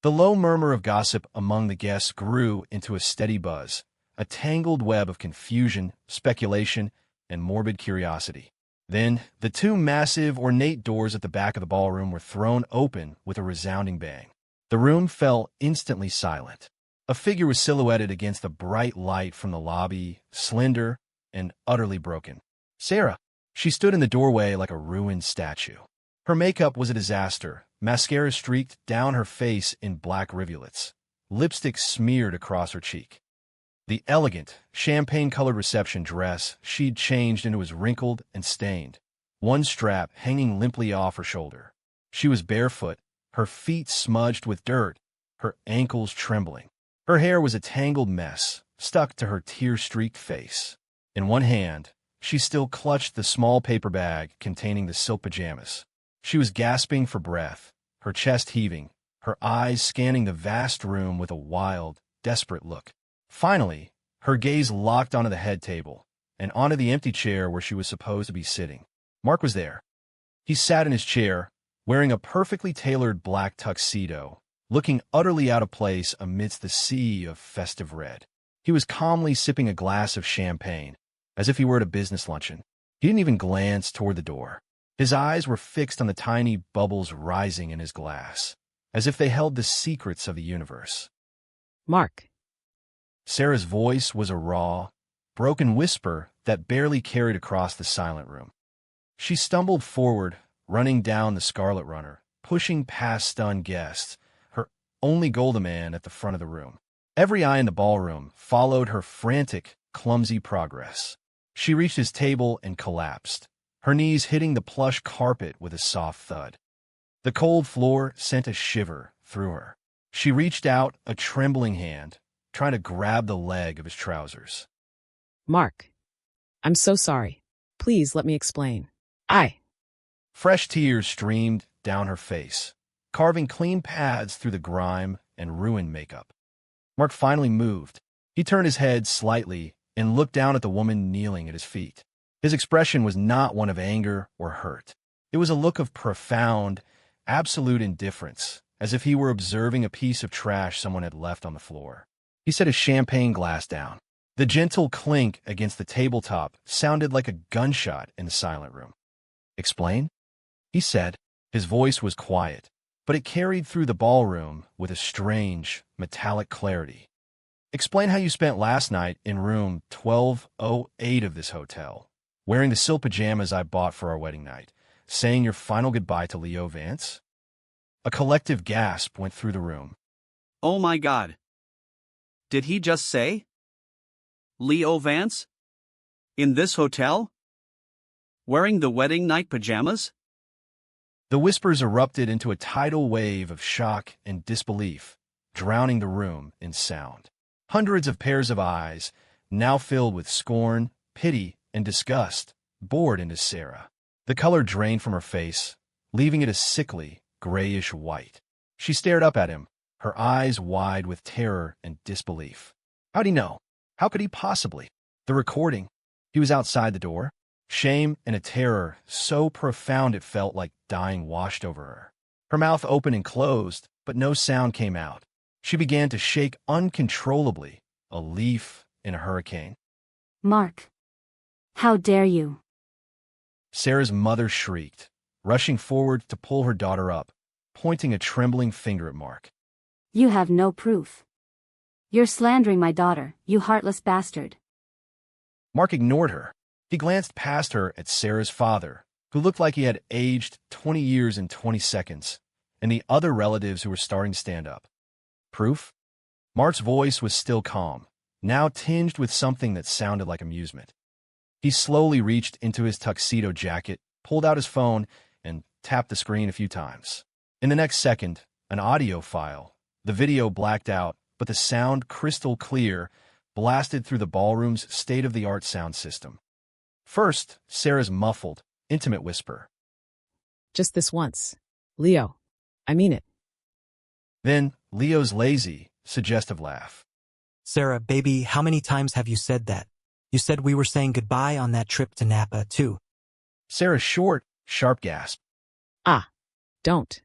The low murmur of gossip among the guests grew into a steady buzz, a tangled web of confusion, speculation, and morbid curiosity. Then, the two massive, ornate doors at the back of the ballroom were thrown open with a resounding bang. The room fell instantly silent. A figure was silhouetted against the bright light from the lobby, slender and utterly broken. Sarah. She stood in the doorway like a ruined statue. Her makeup was a disaster, mascara streaked down her face in black rivulets, lipstick smeared across her cheek. The elegant, champagne-colored reception dress she'd changed into was wrinkled and stained, one strap hanging limply off her shoulder. She was barefoot, her feet smudged with dirt, her ankles trembling. Her hair was a tangled mess, stuck to her tear-streaked face. In one hand, She still clutched the small paper bag containing the silk pajamas. She was gasping for breath, her chest heaving, her eyes scanning the vast room with a wild, desperate look. Finally, her gaze locked onto the head table and onto the empty chair where she was supposed to be sitting. Mark was there. He sat in his chair, wearing a perfectly tailored black tuxedo, looking utterly out of place amidst the sea of festive red. He was calmly sipping a glass of champagne, as if he were at a business luncheon. He didn't even glance toward the door. His eyes were fixed on the tiny bubbles rising in his glass, as if they held the secrets of the universe. Mark. Sarah's voice was a raw, broken whisper that barely carried across the silent room. She stumbled forward, running down the Scarlet Runner, pushing past stunned guests, her only golden man at the front of the room. Every eye in the ballroom followed her frantic, clumsy progress. She reached his table and collapsed, her knees hitting the plush carpet with a soft thud. The cold floor sent a shiver through her. She reached out a trembling hand, trying to grab the leg of his trousers. Mark. I'm so sorry. Please let me explain. Fresh tears streamed down her face, carving clean paths through the grime and ruined makeup. Mark finally moved. He turned his head slightly and looked down at the woman kneeling at his feet. His expression was not one of anger or hurt. It was a look of profound, absolute indifference, as if he were observing a piece of trash someone had left on the floor. He set his champagne glass down. The gentle clink against the tabletop sounded like a gunshot in the silent room. "Explain?" he said. His voice was quiet, but it carried through the ballroom with a strange, metallic clarity. "Explain how you spent last night in room 1208 of this hotel, wearing the silk pajamas I bought for our wedding night, saying your final goodbye to Leo Vance." A collective gasp went through the room. Oh my God. Did he just say? Leo Vance? In this hotel? Wearing the wedding night pajamas? The whispers erupted into a tidal wave of shock and disbelief, drowning the room in sound. Hundreds of pairs of eyes, now filled with scorn, pity, and disgust, bored into Sarah. The color drained from her face, leaving it a sickly, grayish white. She stared up at him, her eyes wide with terror and disbelief. How'd he know? How could he possibly? The recording. He was outside the door. Shame and a terror so profound it felt like dying washed over her. Her mouth opened and closed, but no sound came out. She began to shake uncontrollably, a leaf in a hurricane. Mark. How dare you? Sarah's mother shrieked, rushing forward to pull her daughter up, pointing a trembling finger at Mark. You have no proof. You're slandering my daughter, you heartless bastard. Mark ignored her. He glanced past her at Sarah's father, who looked like he had aged 20 years in 20 seconds, and the other relatives who were starting to stand up. Proof? Mark's voice was still calm, now tinged with something that sounded like amusement. He slowly reached into his tuxedo jacket, pulled out his phone, and tapped the screen a few times. In the next second, an audio file, the video blacked out, but the sound crystal clear, blasted through the ballroom's state-of-the-art sound system. First, Sarah's muffled, intimate whisper. Just this once. Leo. I mean it. Then, Leo's lazy, suggestive laugh. Sarah, baby, how many times have you said that? You said we were saying goodbye on that trip to Napa, too. Sarah's short, sharp gasp. Don't.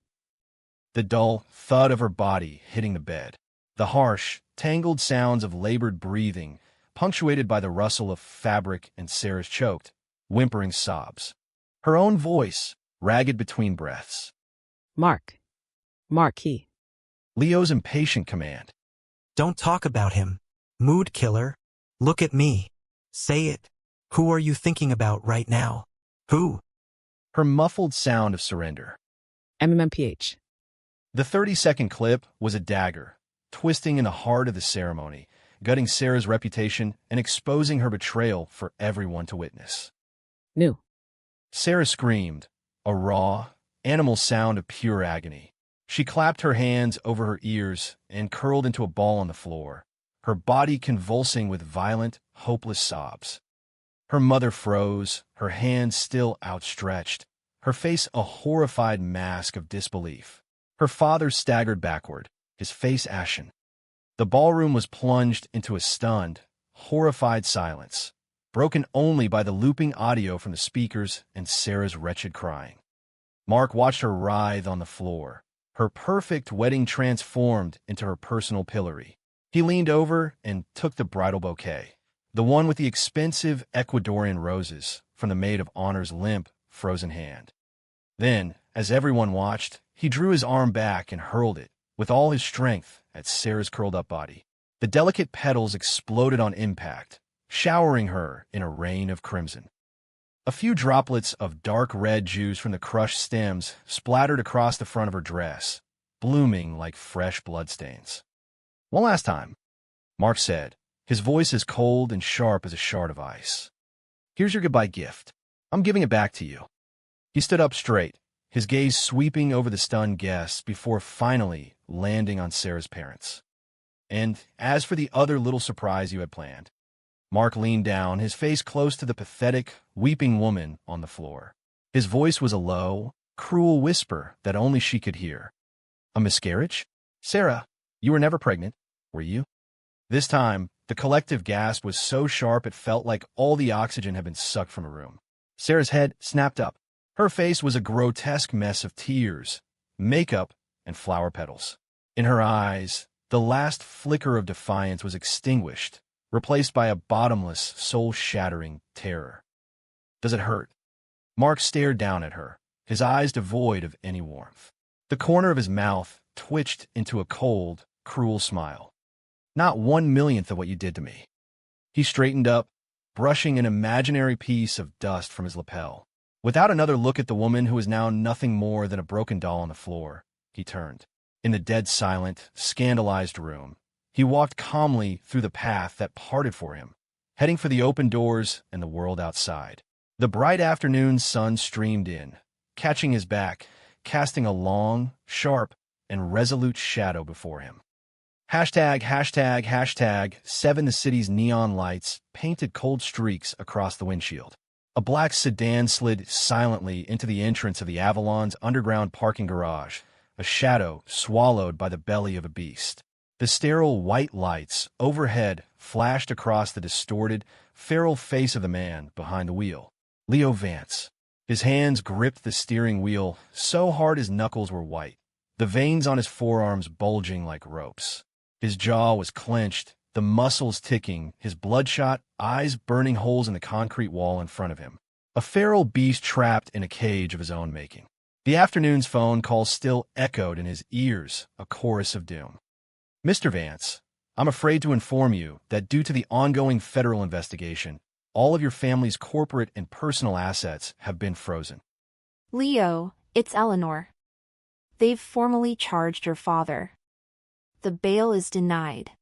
The dull thud of her body hitting the bed. The harsh, tangled sounds of labored breathing, punctuated by the rustle of fabric and Sarah's choked, whimpering sobs. Her own voice, ragged between breaths. Mark. Marquis. Leo's impatient command. Don't talk about him. Mood killer. Look at me. Say it. Who are you thinking about right now? Who? Her muffled sound of surrender. MMPH. The 30-second clip was a dagger, twisting in the heart of the ceremony, gutting Sarah's reputation and exposing her betrayal for everyone to witness. New. Sarah screamed, a raw, animal sound of pure agony. She clapped her hands over her ears and curled into a ball on the floor, her body convulsing with violent, hopeless sobs. Her mother froze, her hands still outstretched, her face a horrified mask of disbelief. Her father staggered backward, his face ashen. The ballroom was plunged into a stunned, horrified silence, broken only by the looping audio from the speakers and Sarah's wretched crying. Mark watched her writhe on the floor, her perfect wedding transformed into her personal pillory. He leaned over and took the bridal bouquet, the one with the expensive Ecuadorian roses, from the maid of honor's limp, frozen hand. Then, as everyone watched, he drew his arm back and hurled it, with all his strength, at Sarah's curled-up body. The delicate petals exploded on impact, showering her in a rain of crimson. A few droplets of dark red juice from the crushed stems splattered across the front of her dress, blooming like fresh bloodstains. "One last time," Mark said, his voice as cold and sharp as a shard of ice. "Here's your goodbye gift. I'm giving it back to you." He stood up straight, his gaze sweeping over the stunned guests before finally landing on Sarah's parents. "And as for the other little surprise you had planned," Mark leaned down, his face close to the pathetic, weeping woman on the floor. His voice was a low, cruel whisper that only she could hear. "A miscarriage? Sarah, you were never pregnant, were you?" This time, the collective gasp was so sharp it felt like all the oxygen had been sucked from a room. Sarah's head snapped up. Her face was a grotesque mess of tears, makeup, and flower petals. In her eyes, the last flicker of defiance was extinguished, replaced by a bottomless, soul-shattering terror. "Does it hurt?" Mark stared down at her, his eyes devoid of any warmth. The corner of his mouth twitched into a cold, cruel smile. "Not 1/millionth of what you did to me." He straightened up, brushing an imaginary piece of dust from his lapel. Without another look at the woman who was now nothing more than a broken doll on the floor, he turned. In the dead silent, scandalized room, he walked calmly through the path that parted for him, heading for the open doors and the world outside. The bright afternoon sun streamed in, catching his back, casting a long, sharp, and resolute shadow before him. Hashtag, hashtag, hashtag, 7 The city's neon lights painted cold streaks across the windshield. A black sedan slid silently into the entrance of the Avalon's underground parking garage, a shadow swallowed by the belly of a beast. The sterile white lights overhead flashed across the distorted, feral face of the man behind the wheel. Leo Vance. His hands gripped the steering wheel so hard his knuckles were white, the veins on his forearms bulging like ropes. His jaw was clenched, the muscles ticking, his bloodshot eyes burning holes in the concrete wall in front of him. A feral beast trapped in a cage of his own making. The afternoon's phone call still echoed in his ears, a chorus of doom. "Mr. Vance, I'm afraid to inform you that due to the ongoing federal investigation, all of your family's corporate and personal assets have been frozen." Leo, it's Eleanor. They've formally charged your father. The bail is denied.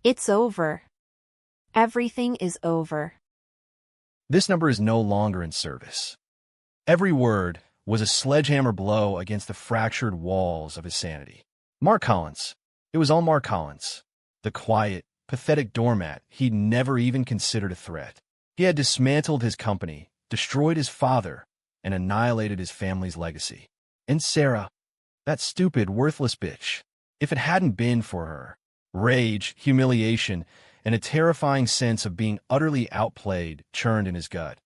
It's over. Everything is over. This number is no longer in service. Every word was a sledgehammer blow against the fractured walls of his sanity. Mark Collins. It was all Mark Collins. The quiet, pathetic doormat he'd never even considered a threat. He had dismantled his company, destroyed his father, and annihilated his family's legacy. And Sarah, that stupid, worthless bitch. If it hadn't been for her, rage, humiliation, and a terrifying sense of being utterly outplayed churned in his gut,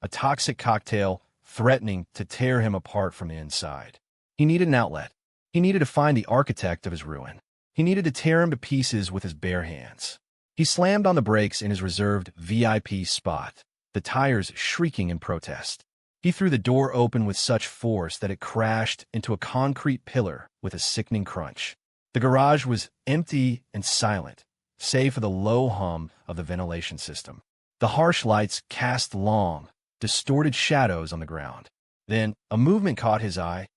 a toxic cocktail threatening to tear him apart from the inside. He needed an outlet. He needed to find the architect of his ruin. He needed to tear him to pieces with his bare hands. He slammed on the brakes in his reserved VIP spot, the tires shrieking in protest. He threw the door open with such force that it crashed into a concrete pillar with a sickening crunch. The garage was empty and silent, save for the low hum of the ventilation system. The harsh lights cast long, distorted shadows on the ground. Then a movement caught his eye.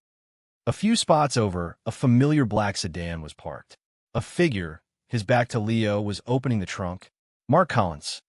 A few spots over, a familiar black sedan was parked. A figure, his back to Leo, was opening the trunk. Mark Collins.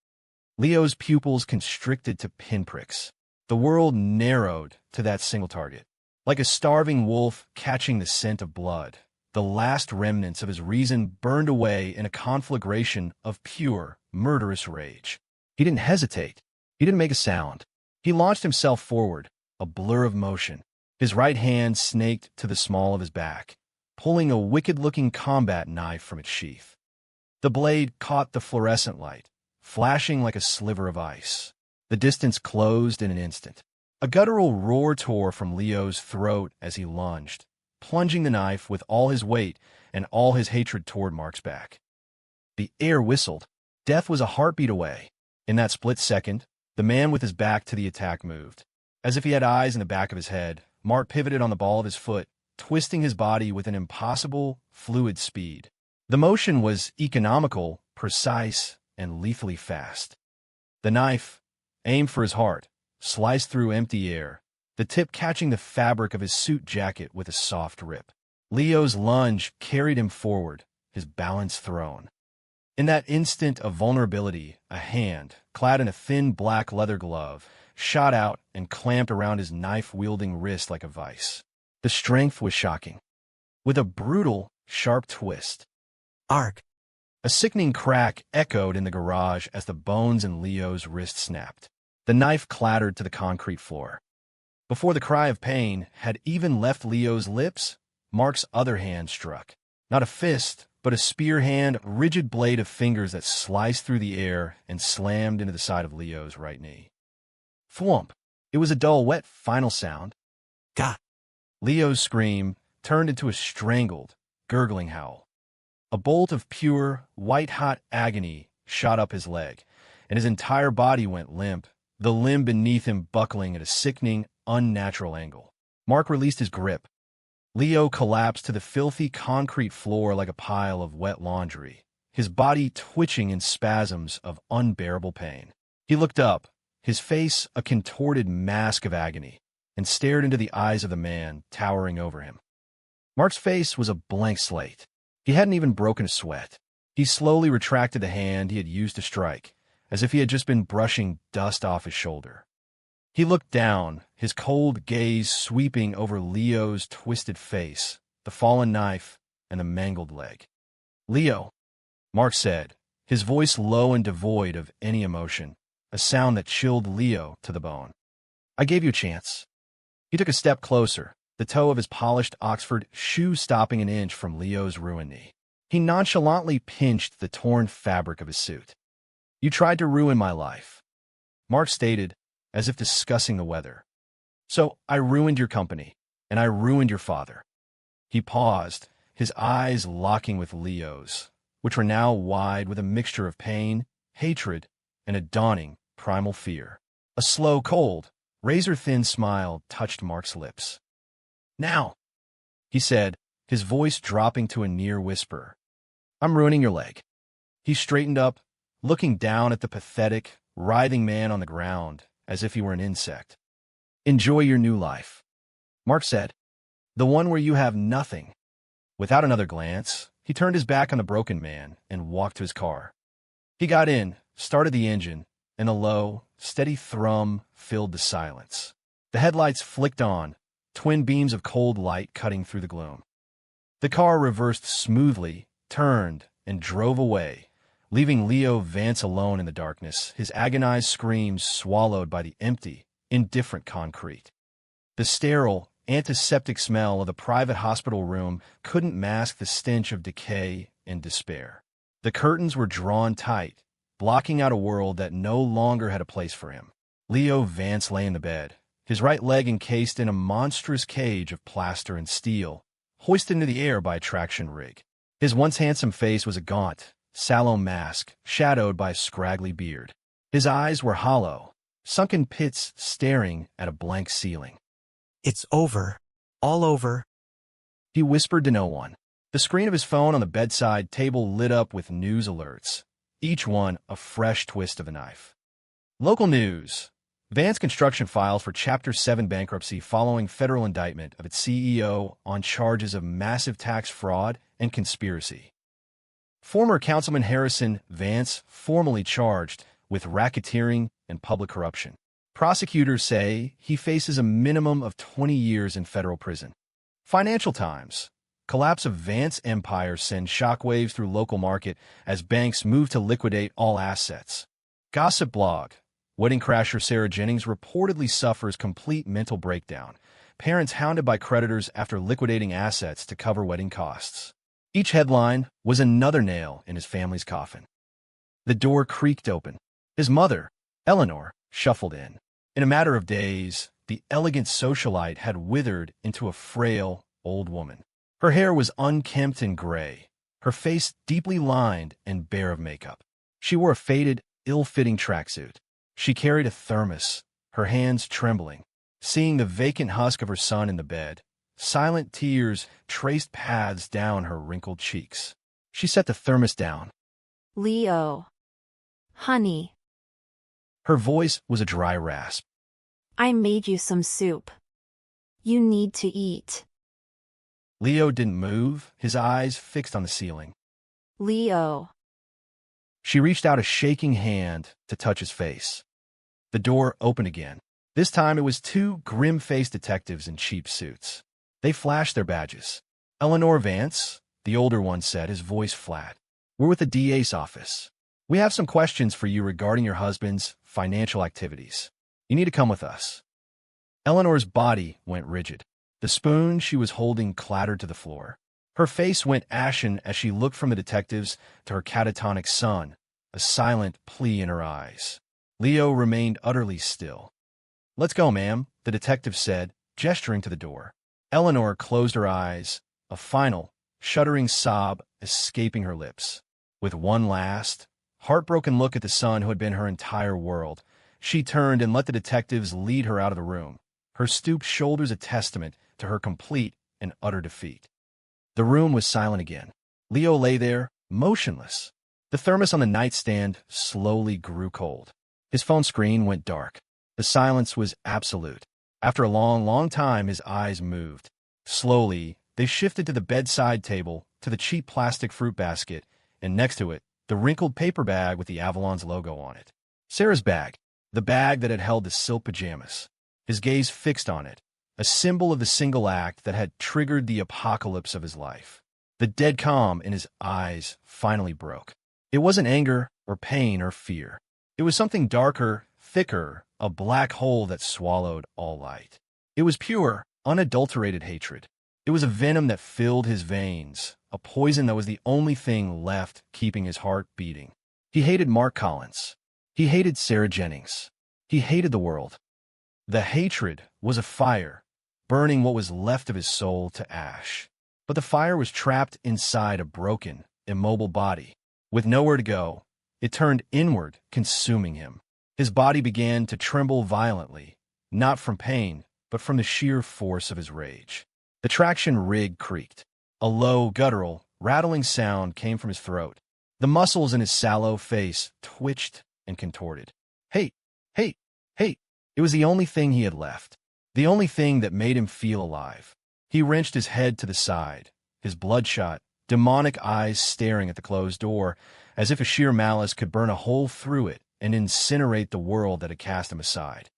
Leo's pupils constricted to pinpricks. The world narrowed to that single target. Like a starving wolf catching the scent of blood, the last remnants of his reason burned away in a conflagration of pure, murderous rage. He didn't hesitate. He didn't make a sound. He launched himself forward, a blur of motion. His right hand snaked to the small of his back, pulling a wicked-looking combat knife from its sheath. The blade caught the fluorescent light, flashing like a sliver of ice. The distance closed in an instant. A guttural roar tore from Leo's throat as he lunged, plunging the knife with all his weight and all his hatred toward Mark's back. The air whistled. Death was a heartbeat away. In that split second, the man with his back to the attack moved. As if he had eyes in the back of his head, Mark pivoted on the ball of his foot, twisting his body with an impossible, fluid speed. The motion was economical, precise, and lethally fast. The knife, aimed for his heart, sliced through empty air, the tip catching the fabric of his suit jacket with a soft rip. Leo's lunge carried him forward, his balance thrown. In that instant of vulnerability, a hand, clad in a thin black leather glove, shot out and clamped around his knife-wielding wrist like a vice. The strength was shocking. With a brutal, sharp twist, Ark! a sickening crack echoed in the garage as the bones in Leo's wrist snapped. The knife clattered to the concrete floor. Before the cry of pain had even left Leo's lips, Mark's other hand struck. Not a fist, but a spear hand, rigid blade of fingers that sliced through the air and slammed into the side of Leo's right knee. Thwomp! It was a dull, wet final sound. God! Leo's scream turned into a strangled, gurgling howl. A bolt of pure, white-hot agony shot up his leg, and his entire body went limp, the limb beneath him buckling at a sickening, unnatural angle. Mark released his grip. Leo collapsed to the filthy concrete floor like a pile of wet laundry, his body twitching in spasms of unbearable pain. He looked up, his face a contorted mask of agony, and stared into the eyes of the man towering over him. Mark's face was a blank slate. He hadn't even broken a sweat. He slowly retracted the hand he had used to strike, as if he had just been brushing dust off his shoulder. He looked down, his cold gaze sweeping over Leo's twisted face, the fallen knife, and the mangled leg. "Leo," Mark said, his voice low and devoid of any emotion, a sound that chilled Leo to the bone. "I gave you a chance." He took a step closer, the toe of his polished Oxford shoe stopping an inch from Leo's ruined knee. He nonchalantly pinched the torn fabric of his suit. "You tried to ruin my life," Mark stated, as if discussing the weather. "So I ruined your company, and I ruined your father." He paused, his eyes locking with Leo's, which were now wide with a mixture of pain, hatred, and a dawning, primal fear. A slow, cold, razor-thin smile touched Mark's lips. "Now," he said, his voice dropping to a near whisper, "I'm ruining your leg." He straightened up, looking down at the pathetic, writhing man on the ground, as if he were an insect. "Enjoy your new life," Mark said. "The one where you have nothing." Without another glance, he turned his back on the broken man and walked to his car. He got in, started the engine, and a low, steady thrum filled the silence. The headlights flicked on, twin beams of cold light cutting through the gloom. The car reversed smoothly, turned, and drove away, leaving Leo Vance alone in the darkness, his agonized screams swallowed by the empty, indifferent concrete. The sterile, antiseptic smell of the private hospital room couldn't mask the stench of decay and despair. The curtains were drawn tight, blocking out a world that no longer had a place for him. Leo Vance lay in the bed, his right leg encased in a monstrous cage of plaster and steel, hoisted into the air by a traction rig. His once handsome face was a gaunt, sallow mask, shadowed by a scraggly beard. His eyes were hollow, sunken pits staring at a blank ceiling. "It's over. All over," he whispered to no one. The screen of his phone on the bedside table lit up with news alerts, each one a fresh twist of a knife. Local news. Vance Construction files for Chapter 7 bankruptcy following federal indictment of its CEO on charges of massive tax fraud and conspiracy. Former Councilman Harrison Vance formally charged with racketeering and public corruption. Prosecutors say he faces a minimum of 20 years in federal prison. Financial Times. Collapse of Vance empire sends shockwaves through local market as banks move to liquidate all assets. Gossip Blog. Wedding crasher Sarah Jennings reportedly suffers complete mental breakdown. Parents hounded by creditors after liquidating assets to cover wedding costs. Each headline was another nail in his family's coffin. The door creaked open. His mother, Eleanor, shuffled in. In a matter of days, the elegant socialite had withered into a frail, old woman. Her hair was unkempt and gray, her face deeply lined and bare of makeup. She wore a faded, ill-fitting tracksuit. She carried a thermos, her hands trembling. Seeing the vacant husk of her son in the bed, silent tears traced paths down her wrinkled cheeks. She set the thermos down. Leo. Honey. Her voice was a dry rasp. I made you some soup. You need to eat. Leo didn't move, his eyes fixed on the ceiling. Leo. She reached out a shaking hand to touch his face. The door opened again. This time it was two grim-faced detectives in cheap suits. They flashed their badges. Eleanor Vance, the older one said, his voice flat. We're with the DA's office. We have some questions for you regarding your husband's financial activities. You need to come with us. Eleanor's body went rigid. The spoon she was holding clattered to the floor. Her face went ashen as she looked from the detectives to her catatonic son, a silent plea in her eyes. Leo remained utterly still. Let's go, ma'am, the detective said, gesturing to the door. Eleanor closed her eyes, a final, shuddering sob escaping her lips. With one last, heartbroken look at the son who had been her entire world, she turned and let the detectives lead her out of the room, her stooped shoulders a testament to her complete and utter defeat. The room was silent again. Leo lay there, motionless. The thermos on the nightstand slowly grew cold. His phone screen went dark. The silence was absolute. After a long, long time, his eyes moved. Slowly, they shifted to the bedside table, to the cheap plastic fruit basket, and next to it, the wrinkled paper bag with the Avalon's logo on it. Sarah's bag, the bag that had held the silk pajamas. His gaze fixed on it, a symbol of the single act that had triggered the apocalypse of his life. The dead calm in his eyes finally broke. It wasn't anger or pain or fear. It was something darker, thicker, a black hole that swallowed all light. It was pure, unadulterated hatred. It was a venom that filled his veins, a poison that was the only thing left keeping his heart beating. He hated Mark Collins. He hated Sarah Jennings. He hated the world. The hatred was a fire, burning what was left of his soul to ash. But the fire was trapped inside a broken, immobile body. With nowhere to go, it turned inward, consuming him. His body began to tremble violently, not from pain, but from the sheer force of his rage. The traction rig creaked. A low, guttural, rattling sound came from his throat. The muscles in his sallow face twitched and contorted. Hate, hate, hate. It was the only thing he had left. The only thing that made him feel alive. He wrenched his head to the side, his bloodshot, demonic eyes staring at the closed door, as if a sheer malice could burn a hole through it and incinerate the world that had cast him aside.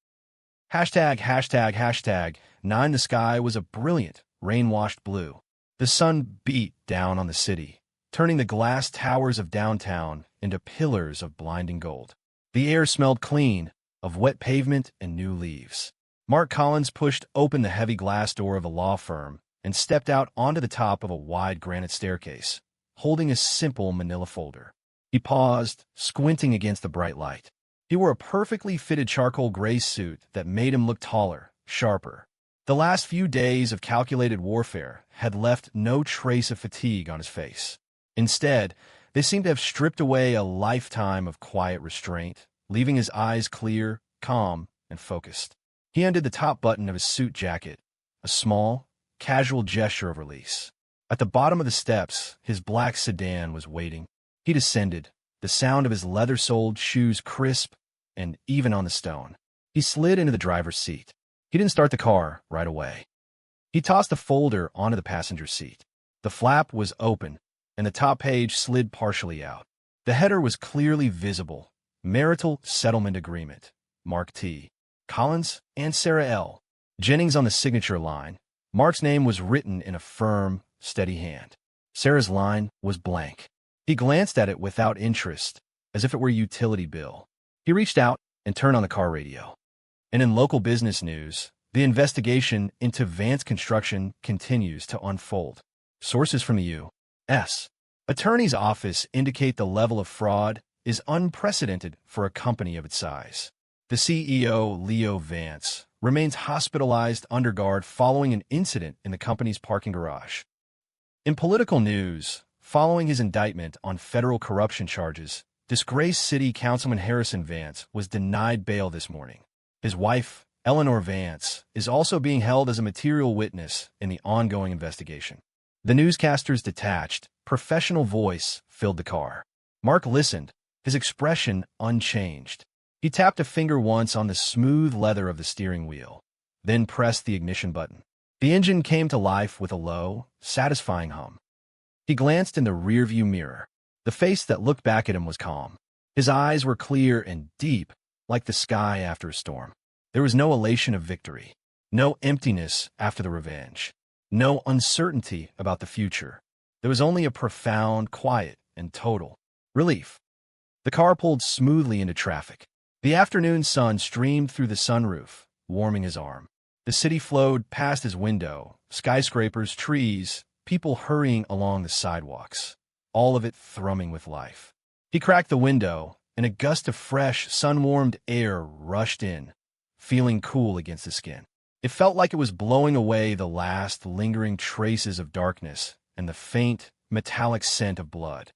Hashtag, hashtag, hashtag, 9 the sky was a brilliant, rain-washed blue. The sun beat down on the city, turning the glass towers of downtown into pillars of blinding gold. The air smelled clean, of wet pavement and new leaves. Mark Collins pushed open the heavy glass door of a law firm and stepped out onto the top of a wide granite staircase, holding a simple manila folder. He paused, squinting against the bright light. He wore a perfectly fitted charcoal gray suit that made him look taller, sharper. The last few days of calculated warfare had left no trace of fatigue on his face. Instead, they seemed to have stripped away a lifetime of quiet restraint, leaving his eyes clear, calm, and focused. He undid the top button of his suit jacket, a small, casual gesture of release. At the bottom of the steps, his black sedan was waiting. He descended, the sound of his leather-soled shoes crisp and even on the stone. He slid into the driver's seat. He didn't start the car right away. He tossed the folder onto the passenger seat. The flap was open, and the top page slid partially out. The header was clearly visible. Marital Settlement Agreement. Mark T. Collins and Sarah L. Jennings on the signature line. Mark's name was written in a firm, steady hand. Sarah's line was blank. He glanced at it without interest, as if it were a utility bill. He reached out and turn on the car radio. And in local business news, the investigation into Vance Construction continues to unfold. Sources from the U.S. Attorney's Office indicate the level of fraud is unprecedented for a company of its size. The CEO, Leo Vance, remains hospitalized under guard following an incident in the company's parking garage. In political news, following his indictment on federal corruption charges, disgraced City Councilman Harrison Vance was denied bail this morning. His wife, Eleanor Vance, is also being held as a material witness in the ongoing investigation. The newscaster's detached, professional voice filled the car. Mark listened, his expression unchanged. He tapped a finger once on the smooth leather of the steering wheel, then pressed the ignition button. The engine came to life with a low, satisfying hum. He glanced in the rearview mirror. The face that looked back at him was calm. His eyes were clear and deep, like the sky after a storm. There was no elation of victory, no emptiness after the revenge, no uncertainty about the future. There was only a profound quiet and total relief. The car pulled smoothly into traffic. The afternoon sun streamed through the sunroof, warming his arm. The city flowed past his window, skyscrapers, trees, people hurrying along the sidewalks, all of it thrumming with life. He cracked the window, and a gust of fresh, sun-warmed air rushed in, feeling cool against the skin. It felt like it was blowing away the last lingering traces of darkness and the faint, metallic scent of blood.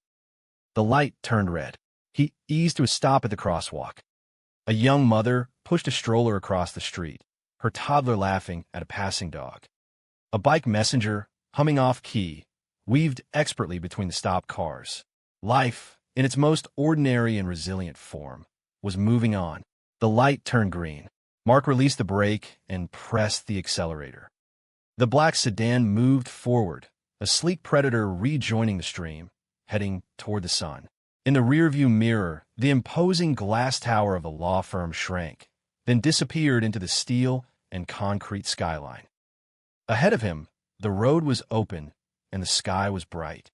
The light turned red. He eased to a stop at the crosswalk. A young mother pushed a stroller across the street, her toddler laughing at a passing dog. A bike messenger, humming off-key, weaved expertly between the stopped cars. Life, in its most ordinary and resilient form, was moving on. The light turned green. Mark released the brake and pressed the accelerator. The black sedan moved forward, a sleek Predator rejoining the stream, heading toward the sun. In the rearview mirror, the imposing glass tower of the law firm shrank, then disappeared into the steel and concrete skyline. Ahead of him, the road was open and the sky was bright.